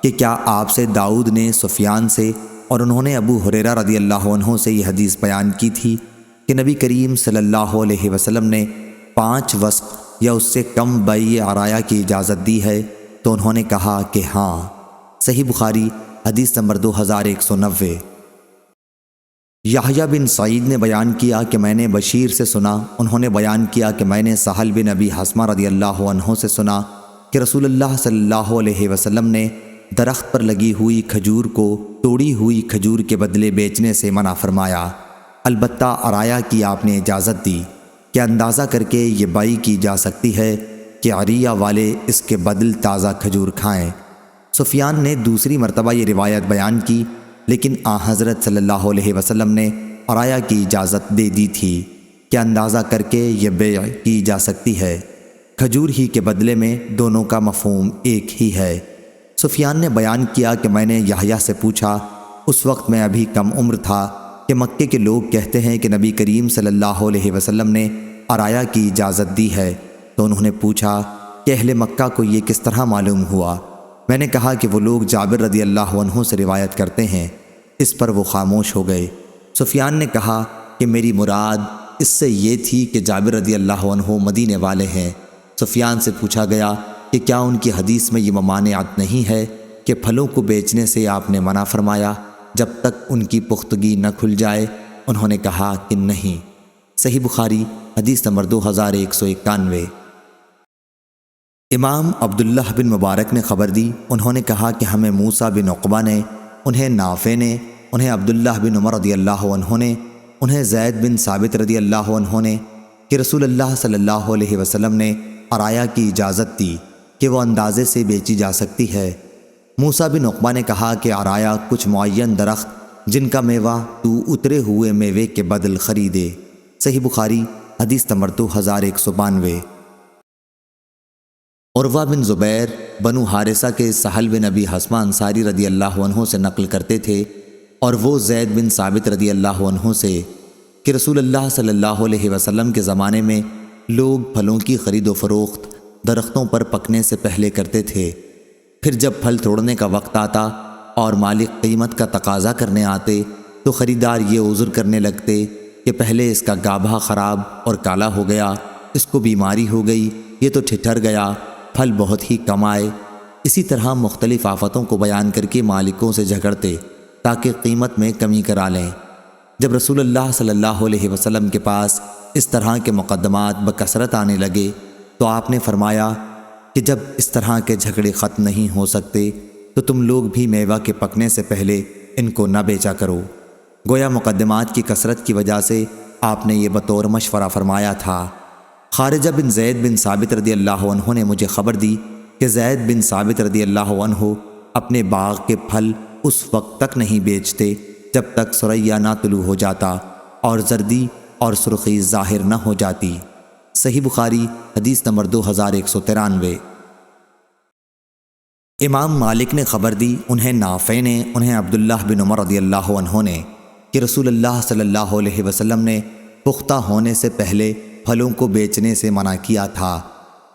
کہ کیا آپ سے داؤد نے سفیان سے اور انہوں نے ابو ہریرہ رضی اللہ عنہ سے یہ حدیث بیان کی تھی کہ نبی کریم صلی اللہ علیہ وسلم نے 5 وسق یا اس سے کم بیع عرایا کی اجازت دی ہے؟ تو انہوں نے کہا کہ ہاں۔ صحیح بخاری حدیث نمبر 2190۔ یحییٰ بن سعید نے بیان کیا کہ میں نے بشیر سے سنا، انہوں نے بیان کیا کہ میں نے سہل بن ابی حسمہ رضی اللہ عنہ سے سنا کہ رسول اللہ صلی اللہ علیہ وسلم نے درخت پر لگی ہوئی کھجور کو توڑی ہوئی کھجور کے بدلے بیچنے سے منع فرمایا، البتہ عرایا کی آپ نے اجازت دی کہ اندازہ کر کے یہ بیع کی جا سکتی ہے کہ عریہ والے اس کے بدل تازہ کھجور کھائیں۔ سفیان نے دوسری مرتبہ یہ روایت بیان کی، لیکن حضرت صلی اللہ علیہ وسلم نے عرایا کی اجازت دے دی تھی کہ اندازہ کر کے یہ بیع کی جا سکتی ہے، کھجور ہی کے بدلے میں دونوں کا مفہوم ایک ہی ہے۔ سفیان نے بیان کیا کہ میں نے یحییٰ سے پوچھا، اس وقت میں ابھی کم عمر تھا، کہ مکے کے لوگ کہتے ہیں کہ نبی کریم صلی اللہ علیہ وسلم نے عرایا کی اجازت دی ہے، تو انہوں نے پوچھا کہ اہل مکہ کو یہ کس طرح معلوم ہوا؟ میں نے کہا کہ وہ لوگ جابر رضی اللہ عنہ سے روایت کرتے ہیں۔ اس پر وہ خاموش ہو گئے۔ سفیان نے کہا کہ میری مراد اس سے یہ تھی کہ جابر رضی اللہ عنہ مدینے والے ہیں۔ سفیان سے پوچھا گیا کہ کیا ان کی حدیث میں یہ ممانعت نہیں ہے کہ پھلوں کو بیچنے سے آپ نے منع فرمایا جب تک ان کی پختگی نہ کھل جائے، انہوں نے کہا کہ نہیں۔ صحیح بخاری حدیث نمبر 2191۔ امام عبداللہ بن مبارک نے خبر دی، انہوں نے کہا کہ ہمیں موسیٰ بن عقبہ نے، انہیں نافع نے، انہیں عبداللہ بن عمر رضی اللہ عنہ نے، انہیں زید بن ثابت رضی اللہ عنہ نے کہ رسول اللہ صلی اللہ علیہ وسلم نے عرایا کی اجازت دی کہ وہ اندازے سے بیچی جا سکتی ہے۔ موسیٰ بن عقبہ نے کہا کہ عرایا کچھ معین درخت جن کا میوہ تو اترے ہوئے میوے کے بدل خریدے۔ صحیح بخاری حدیث نمبر 2192۔ عروہ بن زبیر بنو حارثہ کے سہل بن ابی حسمہ انصاری رضی اللہ عنہ سے نقل کرتے تھے، اور وہ زید بن ثابت رضی اللہ عنہ سے کہ رسول اللہ صلی اللہ علیہ وسلم کے زمانے میں لوگ پھلوں کی خرید و فروخت درختوں پر پکنے سے پہلے کرتے تھے، پھر جب پھل توڑنے کا وقت آتا اور مالک قیمت کا تقاضا کرنے آتے تو خریدار یہ عذر کرنے لگتے کہ پہلے اس کا گابھا خراب اور کالا ہو گیا، اس کو بیماری ہو گئی، یہ تو ٹھٹر گیا، پھل بہت ہی کم آئے۔ اسی طرح مختلف آفتوں کو بیان کر کے مالکوں سے جھگڑتے تاکہ قیمت میں کمی کرا لیں۔ جب رسول اللہ صلی اللہ علیہ وسلم کے پاس اس طرح کے مقدمات بکثرت آنے لگے تو آپ نے فرمایا کہ جب اس طرح کے جھگڑے ختم نہیں ہو سکتے تو تم لوگ بھی میوہ کے پکنے سے پہلے ان کو نہ بیچا کرو۔ گویا مقدمات کی کثرت کی وجہ سے آپ نے یہ بطور مشورہ فرمایا تھا۔ خارجہ بن زید بن ثابت رضی اللہ عنہ نے مجھے خبر دی کہ زید بن ثابت رضی اللہ عنہ اپنے باغ کے پھل اس وقت تک نہیں بیچتے جب تک ثریا نہ طلوع ہو جاتا اور زردی اور سرخی ظاہر نہ ہو جاتی۔ صحیح بخاری حدیث نمبر 2193۔ امام مالک نے خبر دی، انہیں نافع نے، انہیں عبداللہ بن عمر رضی اللہ عنہ نے کہ رسول اللہ صلی اللہ علیہ وسلم نے پختہ ہونے سے پہلے پھلوں کو بیچنے سے منع کیا تھا۔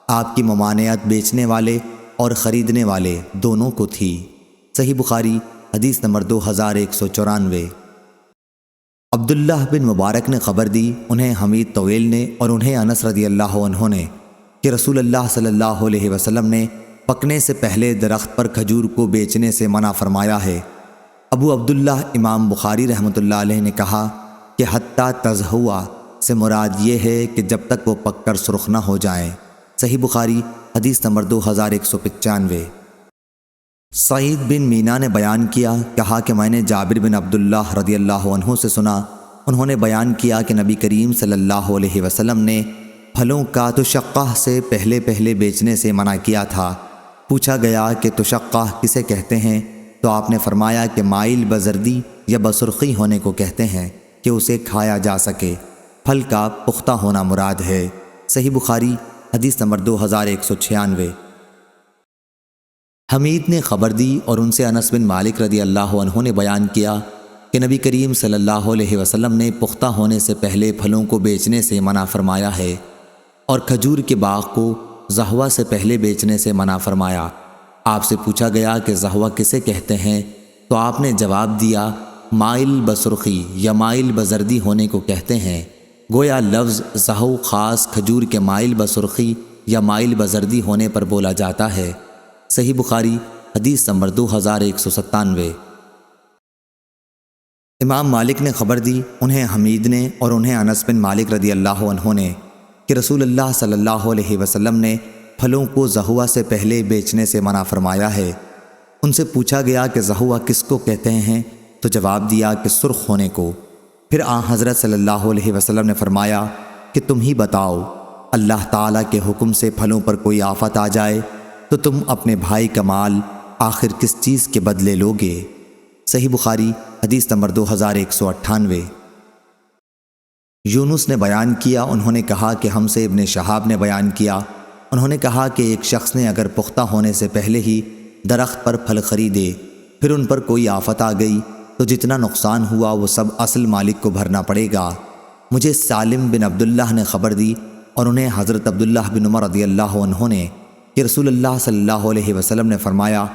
آپ کی ممانعت بیچنے والے اور خریدنے والے دونوں کو تھی۔ صحیح بخاری حدیث نمبر 2194۔ عبداللہ بن مبارک نے خبر دی، انہیں حمید طویل نے اور انہیں انس رضی اللہ عنہ نے کہ رسول اللہ صلی اللہ علیہ وسلم نے پکنے سے پہلے درخت پر کھجور کو بیچنے سے منع فرمایا ہے۔ ابو عبداللہ امام بخاری رحمۃ اللہ علیہ نے کہا کہ حتیٰ تزہوا سے مراد یہ ہے کہ جب تک وہ پک کر سرخ نہ ہو جائیں۔ صحیح بخاری حدیث نمبر 2195۔ سعید بن مینا نے بیان کیا، کہا کہ میں نے جابر بن عبداللہ رضی اللہ عنہ سے سنا، انہوں نے بیان کیا کہ نبی کریم صلی اللہ علیہ وسلم نے پھلوں کا تشقہ سے پہلے بیچنے سے منع کیا تھا۔ پوچھا گیا کہ تشقہ کسے کہتے ہیں تو آپ نے فرمایا کہ مائل بزردی یا بسرخی ہونے کو کہتے ہیں کہ اسے کھایا جا سکے، پھل کا پختہ ہونا مراد ہے۔ صحیح بخاری حدیث نمبر 2196۔ حمید نے خبر دی اور ان سے انس بن مالک رضی اللہ عنہ نے بیان کیا کہ نبی کریم صلی اللہ علیہ وسلم نے پختہ ہونے سے پہلے پھلوں کو بیچنے سے منع فرمایا ہے، اور کھجور کے باغ کو زہوہ سے پہلے بیچنے سے منع فرمایا۔ آپ سے پوچھا گیا کہ زہوہ کسے کہتے ہیں تو آپ نے جواب دیا مائل بسرخی یا مائل بزردی ہونے کو کہتے ہیں۔ گویا لفظ زہو خاص کھجور کے مائل بسرخی یا مائل بزردی ہونے پر بولا جاتا ہے۔ صحیح بخاری حدیث نمبر 2197۔ امام مالک نے خبر دی، انہیں حمید نے اور انہیں انس بن مالک رضی اللہ عنہ نے کہ رسول اللہ صلی اللہ علیہ وسلم نے پھلوں کو زہوہ سے پہلے بیچنے سے منع فرمایا ہے۔ ان سے پوچھا گیا کہ زہوہ کس کو کہتے ہیں تو جواب دیا کہ سرخ ہونے کو۔ پھر حضرت صلی اللہ علیہ وسلم نے فرمایا کہ تم ہی بتاؤ، اللہ تعالیٰ کے حکم سے پھلوں پر کوئی آفت آ جائے تو تم اپنے بھائی کا مال آخر کس چیز کے بدلے لوگے؟ صحیح بخاری حدیث نمبر 2198۔ یونس نے بیان کیا، انہوں نے کہا کہ ہم سے ابن شہاب نے بیان کیا، انہوں نے کہا کہ ایک شخص نے اگر پختہ ہونے سے پہلے ہی درخت پر پھل خریدے، پھر ان پر کوئی آفت آ گئی تو جتنا نقصان ہوا وہ سب اصل مالک کو بھرنا پڑے گا۔ مجھے سالم بن عبداللہ نے خبر دی اور انہیں حضرت عبداللہ بن عمر رضی اللہ عنہ نے کہ رسول اللہ صلی اللہ علیہ وسلم نے فرمایا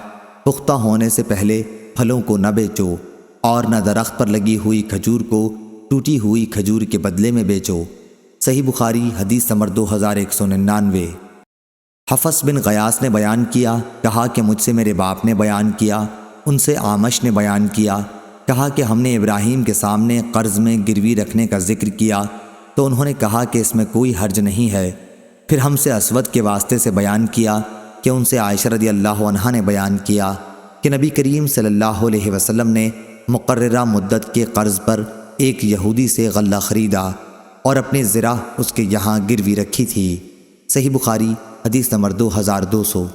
پختہ ہونے سے پہلے پھلوں کو نہ بیچو اور نہ درخت پر لگی ہوئی کھجور کو ٹوٹی ہوئی کھجور کے بدلے میں بیچو۔ صحیح بخاری حدیث نمبر 2199۔ حفص بن غیاث نے بیان کیا، کہا کہ مجھ سے میرے باپ نے بیان کیا، ان سے عامش نے بیان کیا، کہا کہ ہم نے ابراہیم کے سامنے قرض میں گروی رکھنے کا ذکر کیا تو انہوں نے کہا کہ اس میں کوئی حرج نہیں ہے۔ پھر ہم سے اسود کے واسطے سے بیان کیا کہ ان سے عائشہ رضی اللہ عنہا نے بیان کیا کہ نبی کریم صلی اللہ علیہ وسلم نے مقررہ مدت کے قرض پر ایک یہودی سے غلہ خریدا اور اپنی زرہ اس کے یہاں گروی رکھی تھی۔ صحیح بخاری حدیث نمبر 2200۔